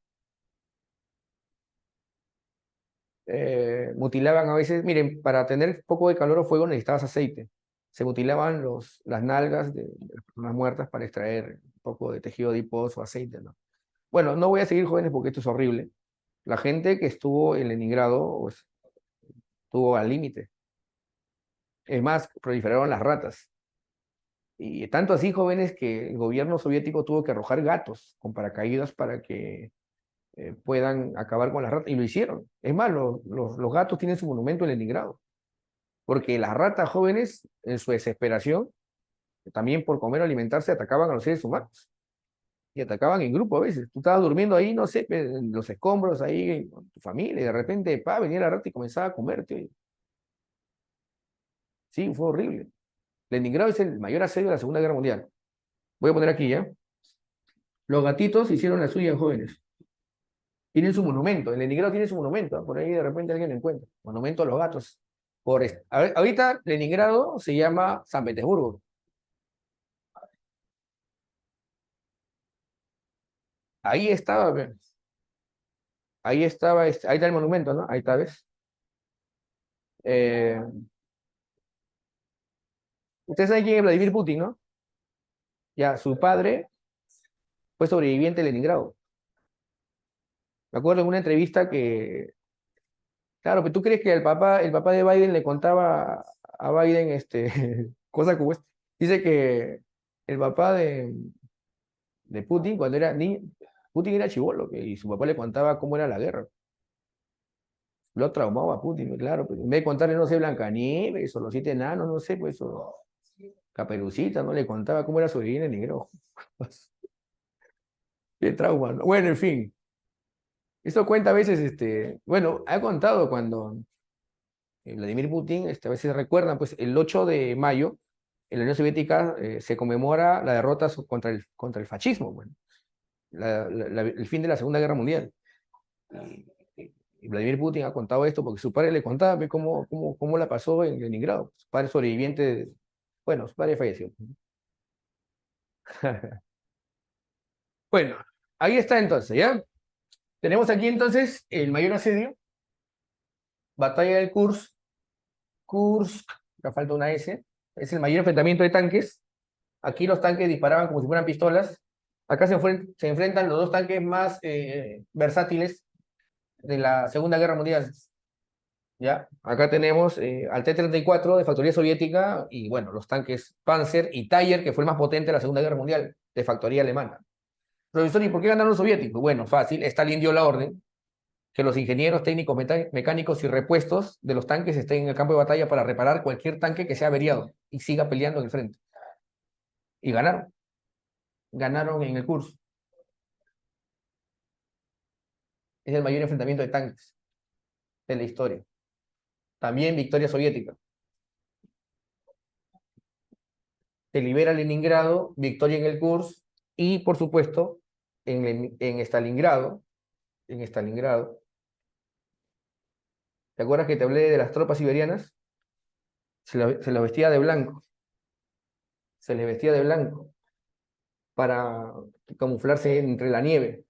Mutilaban a veces, miren, para tener poco de calor o fuego necesitabas aceite. Se mutilaban las nalgas de las personas muertas para extraer un poco de tejido adiposo o aceite, ¿no? Bueno, no voy a seguir, jóvenes, porque esto es horrible. La gente que estuvo en Leningrado pues, estuvo al límite. Es más, proliferaron las ratas. Y tanto así, jóvenes, que el gobierno soviético tuvo que arrojar gatos con paracaídas para que puedan acabar con las ratas. Y lo hicieron. Es más, los gatos tienen su monumento en Leningrado. Porque las ratas jóvenes, en su desesperación, también por comer o alimentarse, atacaban a los seres humanos. Y atacaban en grupo a veces. Tú estabas durmiendo ahí, no sé, en los escombros, ahí con tu familia, y de repente, venía la rata y comenzaba a comerte. Sí, fue horrible. Leningrado es el mayor asedio de la Segunda Guerra Mundial. Voy a poner aquí, ¿ya? Los gatitos hicieron la suya, jóvenes. Tienen su monumento. En Leningrado tiene su monumento. ¿Eh? Por ahí de repente alguien lo encuentra. Monumento a los gatos. Ahorita Leningrado se llama San Petersburgo. Ahí estaba, ahí estaba, ahí está el monumento, ¿no? Ahí está, ¿ves? Eh, Ustedes saben quién es Vladimir Putin, ¿no? Ya, su padre fue sobreviviente de Leningrado. Me acuerdo en una entrevista que, claro, pero tú crees que el papá de Biden le contaba a Biden cosas como esta. Dice que el papá de Putin, cuando era niño, Putin era chibolo, y su papá le contaba cómo era la guerra. Lo traumaba a Putin, claro, pero en vez de contarle, no sé, Blancanieves o los siete enanos, no sé, pues, o Caperucita, ¿no? Le contaba cómo era sobrevivir en el negro. Qué trauma, ¿no? Bueno, en fin. Eso cuenta a veces, bueno, ha contado cuando Vladimir Putin, a veces recuerdan, pues el 8 de mayo, en la Unión Soviética se conmemora la derrota contra el fascismo, bueno, el fin de la Segunda Guerra Mundial. Y Vladimir Putin ha contado esto porque su padre le contaba pues, cómo la pasó en Leningrado. Su padre sobreviviente, bueno, su padre falleció. Bueno, ahí está entonces, ¿ya? Tenemos aquí entonces el mayor asedio, batalla del Kursk, acá falta una S, es el mayor enfrentamiento de tanques. Aquí los tanques disparaban como si fueran pistolas. Acá se enfrentan los dos tanques más versátiles de la Segunda Guerra Mundial. ¿Ya? Acá tenemos al T-34 de factoría soviética y, bueno, los tanques Panzer y Tiger, que fue el más potente de la Segunda Guerra Mundial, de factoría alemana. Profesor, ¿y por qué ganaron los soviéticos? Bueno, fácil, Stalin dio la orden que los ingenieros técnicos, mecánicos y repuestos de los tanques estén en el campo de batalla para reparar cualquier tanque que sea averiado y siga peleando en el frente. Y ganaron en el curso. Es el mayor enfrentamiento de tanques de la historia. También victoria soviética. Se libera Leningrado, victoria en el Kursk y, por supuesto, en Stalingrado, ¿te acuerdas que te hablé de las tropas siberianas? Se las vestía de blanco, se les vestía de blanco para camuflarse entre la nieve,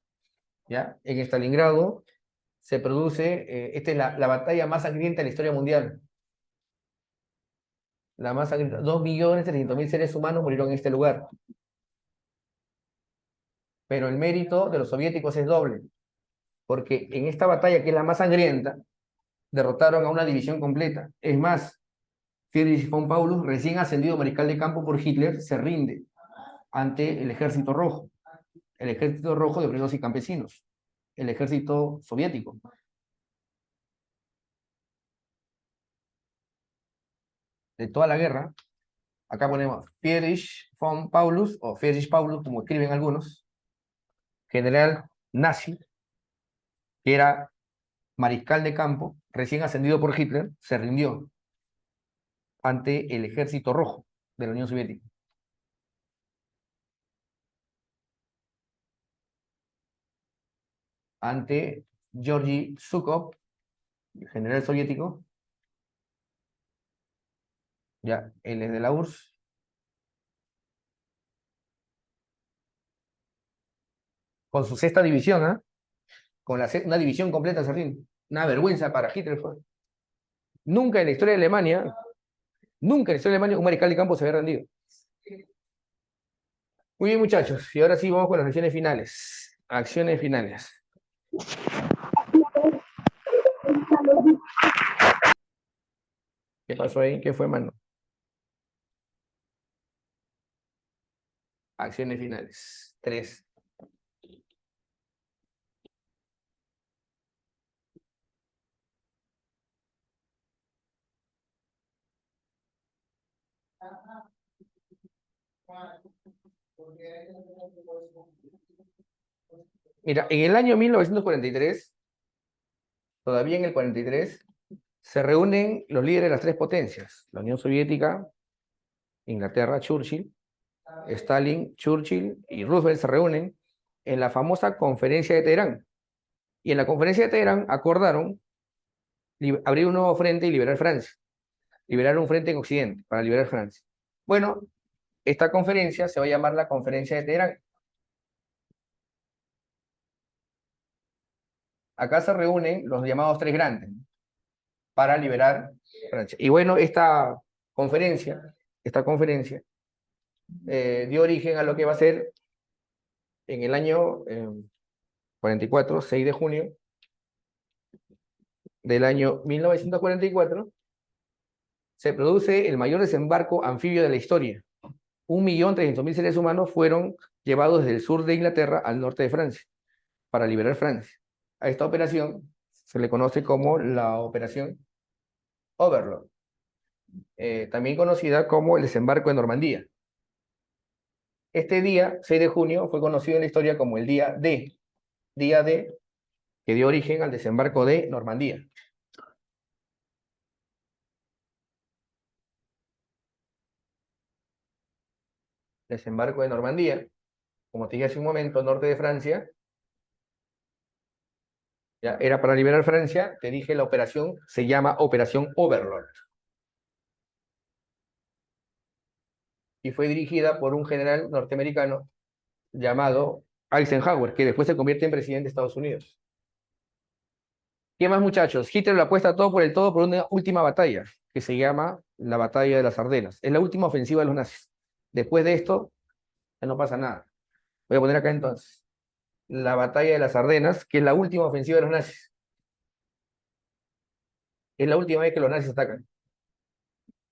¿ya? En Stalingrado se produce, esta es la batalla más sangrienta de la historia mundial, la más sangrienta, 2.300.000 seres humanos murieron en este lugar, pero el mérito de los soviéticos es doble, porque en esta batalla, que es la más sangrienta, derrotaron a una división completa. Es más, Friedrich von Paulus, recién ascendido mariscal de campo por Hitler, se rinde ante el ejército rojo de obreros y campesinos, el ejército soviético. De toda la guerra, acá ponemos Friedrich von Paulus, o Friedrich Paulus, como escriben algunos, general nazi, que era mariscal de campo, recién ascendido por Hitler, se rindió ante el ejército rojo de la Unión Soviética. Ante Georgi Zhukov, general soviético, ya, él es de la URSS, con su sexta división, ¿eh? Con una división completa se rinde. Una vergüenza para Hitler fue. Nunca en la historia de Alemania, nunca en la historia de Alemania un mariscal de campo se había rendido. Muy bien, muchachos, y ahora sí vamos con las acciones finales. Acciones finales. ¿Qué pasó ahí? ¿Qué fue, mano? Acciones finales. 3. Mira, en el año 1943, todavía en el 43, se reúnen los líderes de las tres potencias, la Unión Soviética, Inglaterra, Churchill, Stalin, Churchill y Roosevelt se reúnen en la famosa conferencia de Teherán. Y en la conferencia de Teherán acordaron abrir un nuevo frente y liberar Francia. Liberar un frente en Occidente para liberar Francia. Bueno, esta conferencia se va a llamar la Conferencia de Teherán. Acá se reúnen los llamados tres grandes para liberar Francia. Y bueno, esta conferencia dio origen a lo que va a ser en el año 44, 6 de junio del año 1944, se produce el mayor desembarco anfibio de la historia. 1.300.000 seres humanos fueron llevados desde el sur de Inglaterra al norte de Francia para liberar Francia. A esta operación se le conoce como la Operación Overlord, también conocida como el desembarco de Normandía. Este día, 6 de junio, fue conocido en la historia como el Día D, que dio origen al desembarco de Normandía. Desembarco de Normandía, como te dije hace un momento, norte de Francia, ¿ya? Era para liberar Francia. Te dije, la operación se llama Operación Overlord. Y fue dirigida por un general norteamericano llamado Eisenhower, que después se convierte en presidente de Estados Unidos. ¿Qué más, muchachos? Hitler lo apuesta todo por el todo por una última batalla, que se llama la Batalla de las Ardenas. Es la última ofensiva de los nazis. Después de esto, ya no pasa nada. Voy a poner acá entonces. La Batalla de las Ardenas, que es la última ofensiva de los nazis. Es la última vez que los nazis atacan.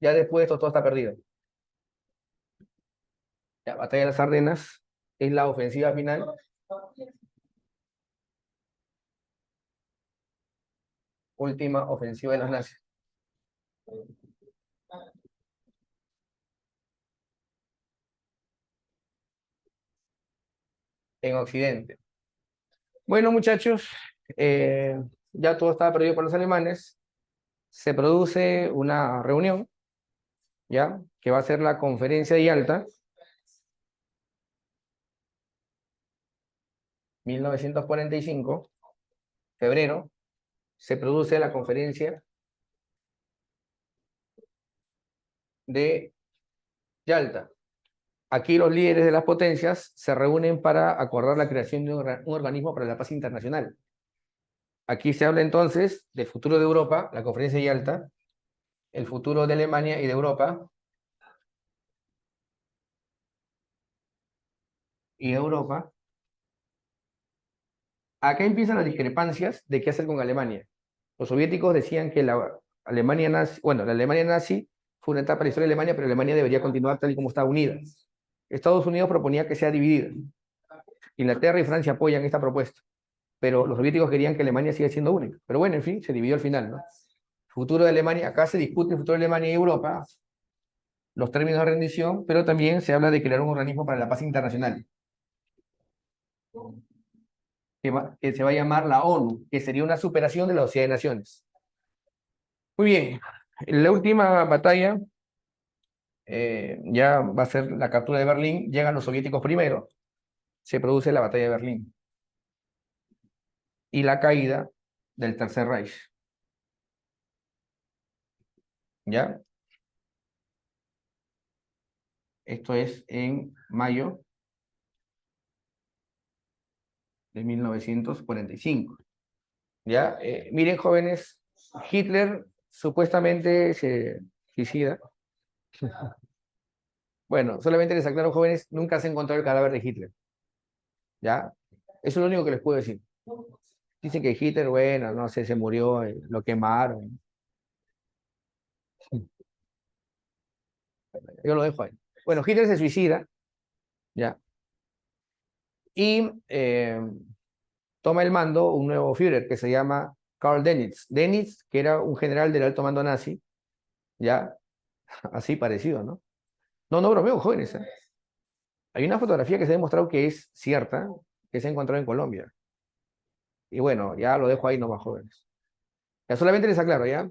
Ya después de esto todo está perdido. La Batalla de las Ardenas es la ofensiva final. Última ofensiva de los nazis. En Occidente. Bueno, muchachos, ya todo estaba perdido por los alemanes. Se produce una reunión, ¿ya? Que va a ser la conferencia de Yalta, 1945, febrero, se produce la conferencia de Yalta. Aquí los líderes de las potencias se reúnen para acordar la creación de un organismo para la paz internacional. Aquí se habla entonces del futuro de Europa, la conferencia de Yalta, el futuro de Alemania y de Europa, Acá empiezan las discrepancias de qué hacer con Alemania. Los soviéticos decían que la Alemania nazi, bueno, la Alemania nazi fue una etapa de la historia de Alemania, pero Alemania debería continuar tal y como estaba unida. Estados Unidos proponía que sea dividida. Inglaterra y Francia apoyan esta propuesta, pero los soviéticos querían que Alemania siga siendo única. Pero bueno, en fin, se dividió al final, ¿no? Futuro de Alemania, acá se discute el futuro de Alemania y Europa, los términos de rendición, pero también se habla de crear un organismo para la paz internacional, que se va a llamar la ONU, que sería una superación de la Sociedad de Naciones. Muy bien, en la última batalla ya va a ser la captura de Berlín, llegan los soviéticos primero, se produce la batalla de Berlín y la caída del Tercer Reich. ¿Ya? Esto es en mayo de 1945. ¿Ya? Miren, jóvenes, Hitler supuestamente se suicida. Bueno, solamente les aclaro, jóvenes, nunca se encontró el cadáver de Hitler. ¿Ya? Eso es lo único que les puedo decir. Dicen que Hitler, bueno, no sé, se murió, lo quemaron. Yo lo dejo ahí. Bueno, Hitler se suicida, ¿ya? Y toma el mando un nuevo Führer que se llama Karl Dönitz. Dönitz, que era un general del alto mando nazi, ¿ya? Así parecido, ¿no? No, no bromeo, jóvenes, ¿eh? Hay una fotografía que se ha demostrado que es cierta, que se ha encontrado en Colombia. Y bueno, ya lo dejo ahí nomás, jóvenes. Ya solamente les aclaro, ¿ya?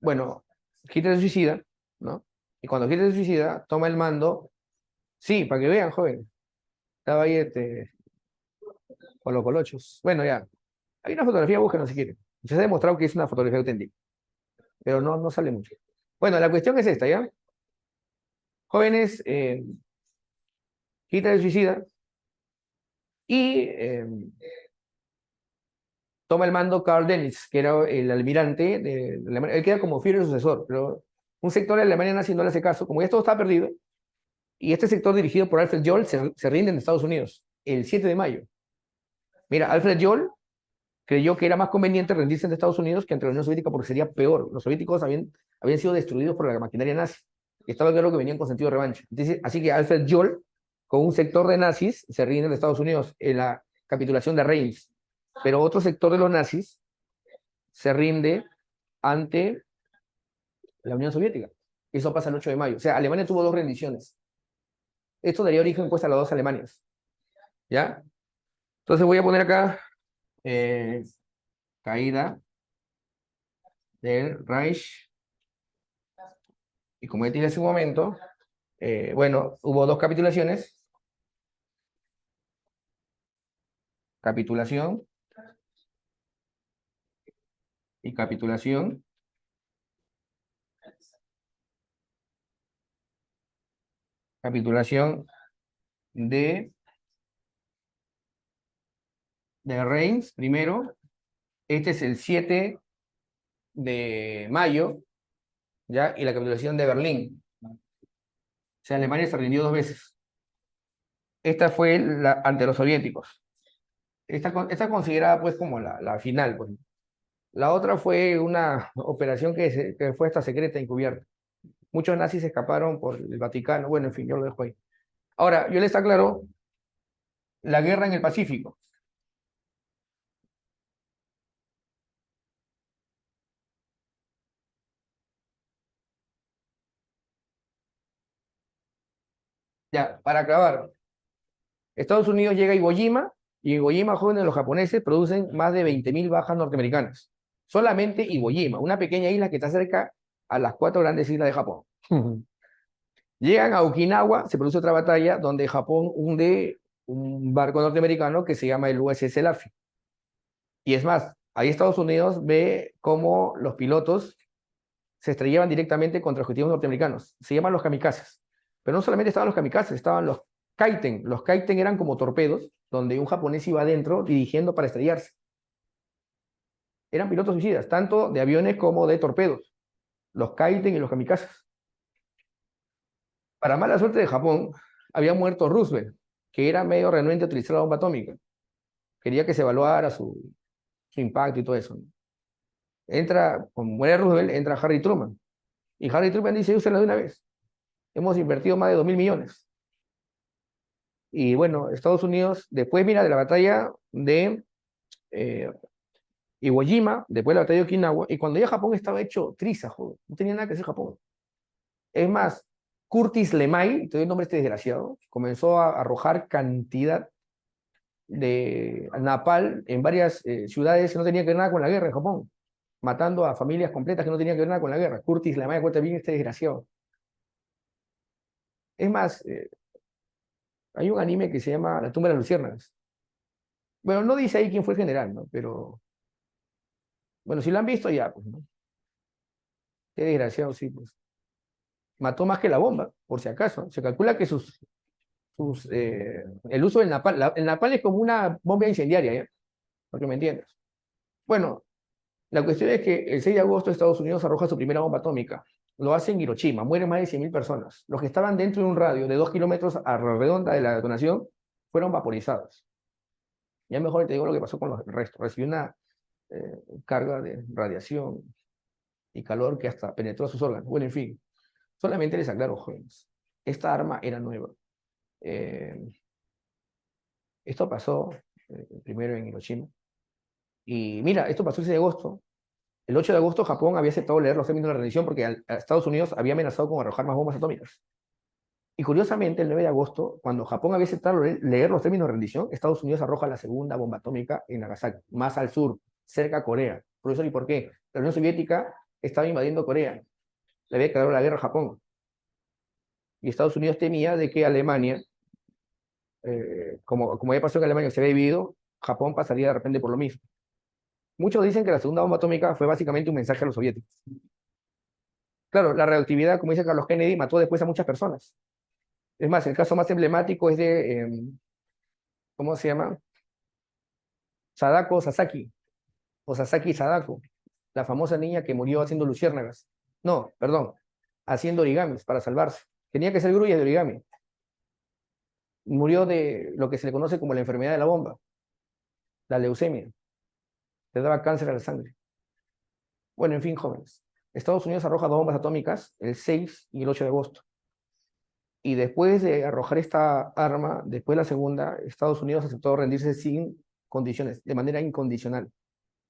Bueno, Hitler se suicida, ¿no? Y cuando Hitler se suicida, toma el mando, sí, para que vean, jóvenes. Estaba ahí con los colochos. Bueno, ya. Hay una fotografía, búsquenlo si quieren. Se ha demostrado que es una fotografía auténtica, pero no, no sale mucho. Bueno, la cuestión es esta, ¿ya? Jóvenes, Hitler se suicida y toma el mando Karl Dönitz, que era el almirante de Alemania. Él queda como fiel sucesor, pero un sector de Alemania nazi no le hace caso, como ya todo está perdido, y este sector dirigido por Alfred Joll se rinde en Estados Unidos el 7 de mayo. Mira, Alfred Joll creyó que era más conveniente rendirse en Estados Unidos que ante la Unión Soviética porque sería peor. Los soviéticos habían sido destruidos por la maquinaria nazi. Y estaba claro que venían con sentido de revancha. Entonces, así que Alfred Joll, con un sector de nazis, se rinde en Estados Unidos en la capitulación de Reims. Pero otro sector de los nazis se rinde ante la Unión Soviética. Eso pasa el 8 de mayo. O sea, Alemania tuvo dos rendiciones. Esto daría origen pues a las dos Alemanias. ¿Ya? Entonces voy a poner acá caída del Reich. Y como ya dije hace un momento, bueno, hubo dos capitulaciones. capitulación y capitulación capitulación de, de Reims primero. Este es el 7 de mayo, ¿ya? Y la capitulación de Berlín. O sea, Alemania se rindió dos veces. Esta fue la, ante los soviéticos. Esta considerada pues como la final, pues. La otra fue una operación que fue hasta secreta, encubierta. Muchos nazis escaparon por el Vaticano. Bueno, en fin, yo lo dejo ahí. Ahora, yo les aclaro la guerra en el Pacífico. Ya, para acabar, Estados Unidos llega a Iwo Jima, y en Iwo Jima, jóvenes, los japoneses producen más de 20.000 bajas norteamericanas. Solamente Iwo Jima, una pequeña isla que está cerca a las cuatro grandes islas de Japón. Llegan a Okinawa, se produce otra batalla donde Japón hunde un barco norteamericano que se llama el USS Laffy. Y es más, ahí Estados Unidos ve cómo los pilotos se estrellaban directamente contra objetivos norteamericanos. Se llaman los kamikazes. Pero no solamente estaban los kamikazes, estaban los kaiten. Los kaiten eran como torpedos, donde un japonés iba adentro dirigiendo para estrellarse. Eran pilotos suicidas, tanto de aviones como de torpedos. Los kaiten y los kamikazes. Para mala suerte de Japón, había muerto Roosevelt, que era medio renuente a utilizar la bomba atómica. Quería que se evaluara su impacto y todo eso, ¿no? Entra, como muere Roosevelt, entra Harry Truman. Y Harry Truman dice, úsenla de una vez. Hemos invertido más de 2.000 millones. Y bueno, Estados Unidos, después, mira, de la batalla de eh, Iwo Jima, después de la batalla de Okinawa, y cuando ya Japón estaba hecho triza, joder, no tenía nada que hacer Japón. Es más, Curtis LeMay, te doy el nombre este desgraciado, comenzó a arrojar cantidad de napal en varias ciudades que no tenían que ver nada con la guerra en Japón, matando a familias completas que no tenían que ver nada con la guerra. Curtis LeMay, cuenta bien este desgraciado. Es más, hay un anime que se llama La tumba de las luciérnagas. Bueno, no dice ahí quién fue el general, ¿no? Pero, bueno, si lo han visto ya, pues, ¿no? Qué desgraciado, sí, pues. Mató más que la bomba, por si acaso. Se calcula que el uso del napal, el napal es como una bomba incendiaria, ¿ya? Para que me entiendas. Bueno, la cuestión es que el 6 de agosto Estados Unidos arroja su primera bomba atómica. Lo hace en Hiroshima, mueren más de 100.000 personas. Los que estaban dentro de un radio de 2 kilómetros a la redonda de la detonación fueron vaporizados. Ya mejor te digo lo que pasó con los restos. Recibió una carga de radiación y calor que hasta penetró sus órganos. Bueno, en fin, solamente les aclaro, jóvenes, esta arma era nueva. Eh, Esto pasó primero en Hiroshima. Y mira, esto pasó el 6 de agosto. El 8 de agosto Japón había aceptado leer los términos de la rendición porque a Estados Unidos había amenazado con arrojar más bombas atómicas. Y curiosamente, el 9 de agosto, cuando Japón había aceptado leer los términos de rendición, Estados Unidos arroja la segunda bomba atómica en Nagasaki, más al sur, cerca a Corea. Por eso, ¿y por qué? La Unión Soviética estaba invadiendo Corea. Le había declarado la guerra a Japón. Y Estados Unidos temía de que Alemania, como ya pasó en Alemania, que se había dividido, Japón pasaría de repente por lo mismo. Muchos dicen que la segunda bomba atómica fue básicamente un mensaje a los soviéticos. Claro, la radioactividad, como dice Carlos Kennedy, mató después a muchas personas. Es más, el caso más emblemático es de, ¿cómo se llama? Sadako Sasaki, o Sasaki Sadako, la famosa niña que murió haciendo luciérnagas. No, perdón, haciendo origamis para salvarse. Tenía que ser grulla de origami. Murió de lo que se le conoce como la enfermedad de la bomba, la leucemia. Le daba cáncer a la sangre. Bueno, en fin, jóvenes. Estados Unidos arroja dos bombas atómicas el 6 y el 8 de agosto. Y después de arrojar esta arma, después de la segunda, Estados Unidos aceptó rendirse sin condiciones, de manera incondicional.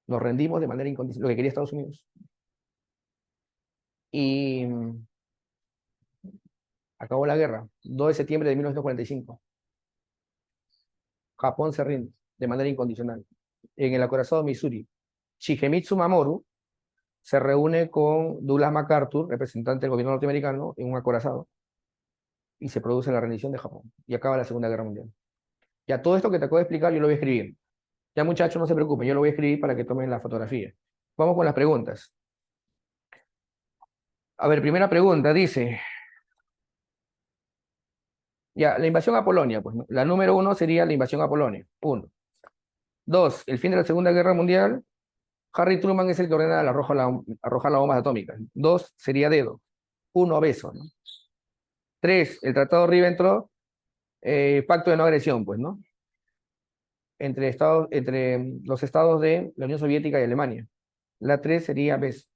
Nos rendimos de manera incondicional, lo que quería Estados Unidos. Y acabó la guerra, 2 de septiembre de 1945. Japón se rinde de manera incondicional. En el acorazado Missouri, Shigemitsu Mamoru se reúne con Douglas MacArthur, representante del gobierno norteamericano, en un acorazado, y se produce la rendición de Japón. Y acaba la Segunda Guerra Mundial. Ya todo esto que te acabo de explicar, yo lo voy a escribir. Ya muchachos, no se preocupen, yo lo voy a escribir para que tomen la fotografía. Vamos con las preguntas. A ver, primera pregunta, dice, ya, la invasión a Polonia, pues, ¿no? La número uno sería la invasión a Polonia, uno. Dos, el fin de la Segunda Guerra Mundial. Harry Truman es el que ordena arrojar las bombas atómicas. Dos, sería dedo. Uno, beso, ¿no? Tres, el Tratado Ribbentrop, pacto de no agresión, pues, ¿no? Entre los estados de la Unión Soviética y Alemania. La tres sería beso.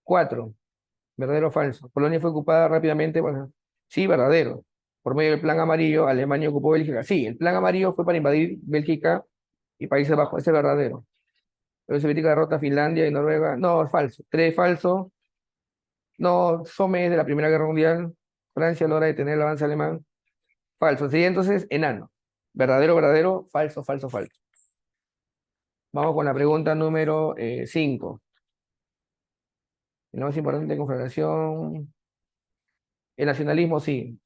Cuatro, verdadero o falso. Polonia fue ocupada rápidamente, bueno, sí, verdadero. Por medio del Plan Amarillo, Alemania ocupó Bélgica. Sí, el Plan Amarillo fue para invadir Bélgica y Países Bajos. Ese es verdadero. La Unión Soviética derrota a Finlandia y Noruega. No, es falso. Tres, falso. No, Somme es de la Primera Guerra Mundial. Francia logra detener el avance alemán. Falso. Sería entonces enano. Verdadero, verdadero, falso, falso, falso. Vamos con la pregunta número 5. La más importante de confederación. El nacionalismo, sí.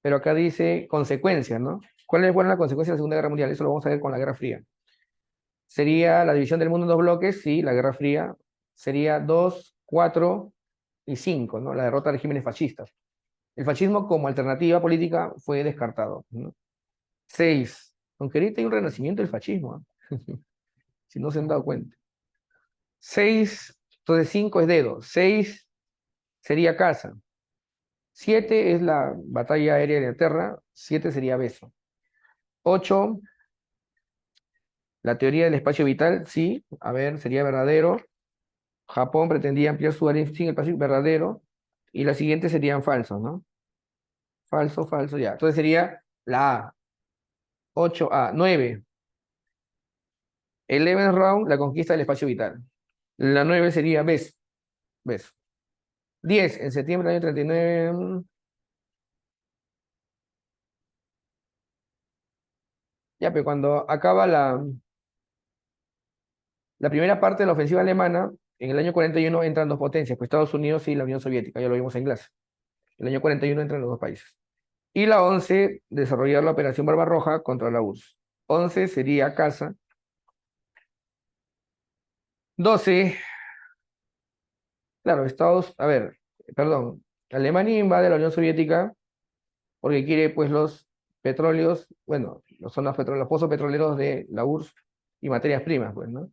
Pero acá dice consecuencias, ¿no? ¿Cuáles fueron las consecuencias de la Segunda Guerra Mundial? Eso lo vamos a ver con la Guerra Fría. Sería la división del mundo en dos bloques, sí, la Guerra Fría. Sería 2, 4 y 5, ¿no? La derrota de regímenes fascistas. El fascismo como alternativa política fue descartado, ¿no? 6. Aunque ahorita hay un renacimiento del fascismo, ¿eh? Si no se han dado cuenta. 6, entonces 5 es dedo. 6 sería casa. 7 es la batalla aérea de Inglaterra. 7 sería beso. 8, la teoría del espacio vital, sí. A ver, sería verdadero. Japón pretendía ampliar su área sin el Pacífico, verdadero. Y las siguientes serían falsos, ¿no? Falso, falso, ya. Entonces sería la A. 8A. 9. 11 round, la conquista del espacio vital. La 9 sería beso. Beso. 10. En septiembre del año 39. Ya, pero cuando acaba la primera parte de la ofensiva alemana, en el año 41 entran dos potencias, pues Estados Unidos y la Unión Soviética, ya lo vimos en clase. En el año 41 entran los dos países. Y la 11, desarrollar la operación Barbarroja contra la URSS. 11 sería casa. 12, claro, a ver, perdón, Alemania invade la Unión Soviética porque quiere pues los petróleos, bueno, los pozos petroleros de la URSS y materias primas, pues, ¿no?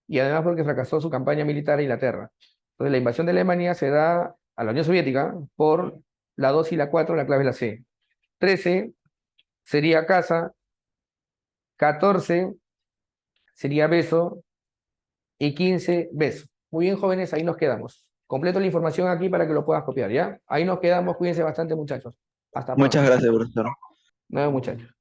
Y además porque fracasó su campaña militar en Inglaterra. Entonces la invasión de Alemania se da a la Unión Soviética por la 2 y la 4, la clave es la C. 13 sería casa, 14 sería beso y 15 beso. Muy bien, jóvenes, ahí nos quedamos. Completo la información aquí para que lo puedas copiar, ¿ya? Ahí nos quedamos, cuídense bastante, muchachos. Hasta Muchas pronto. gracias, profesor. Nada, muchachos.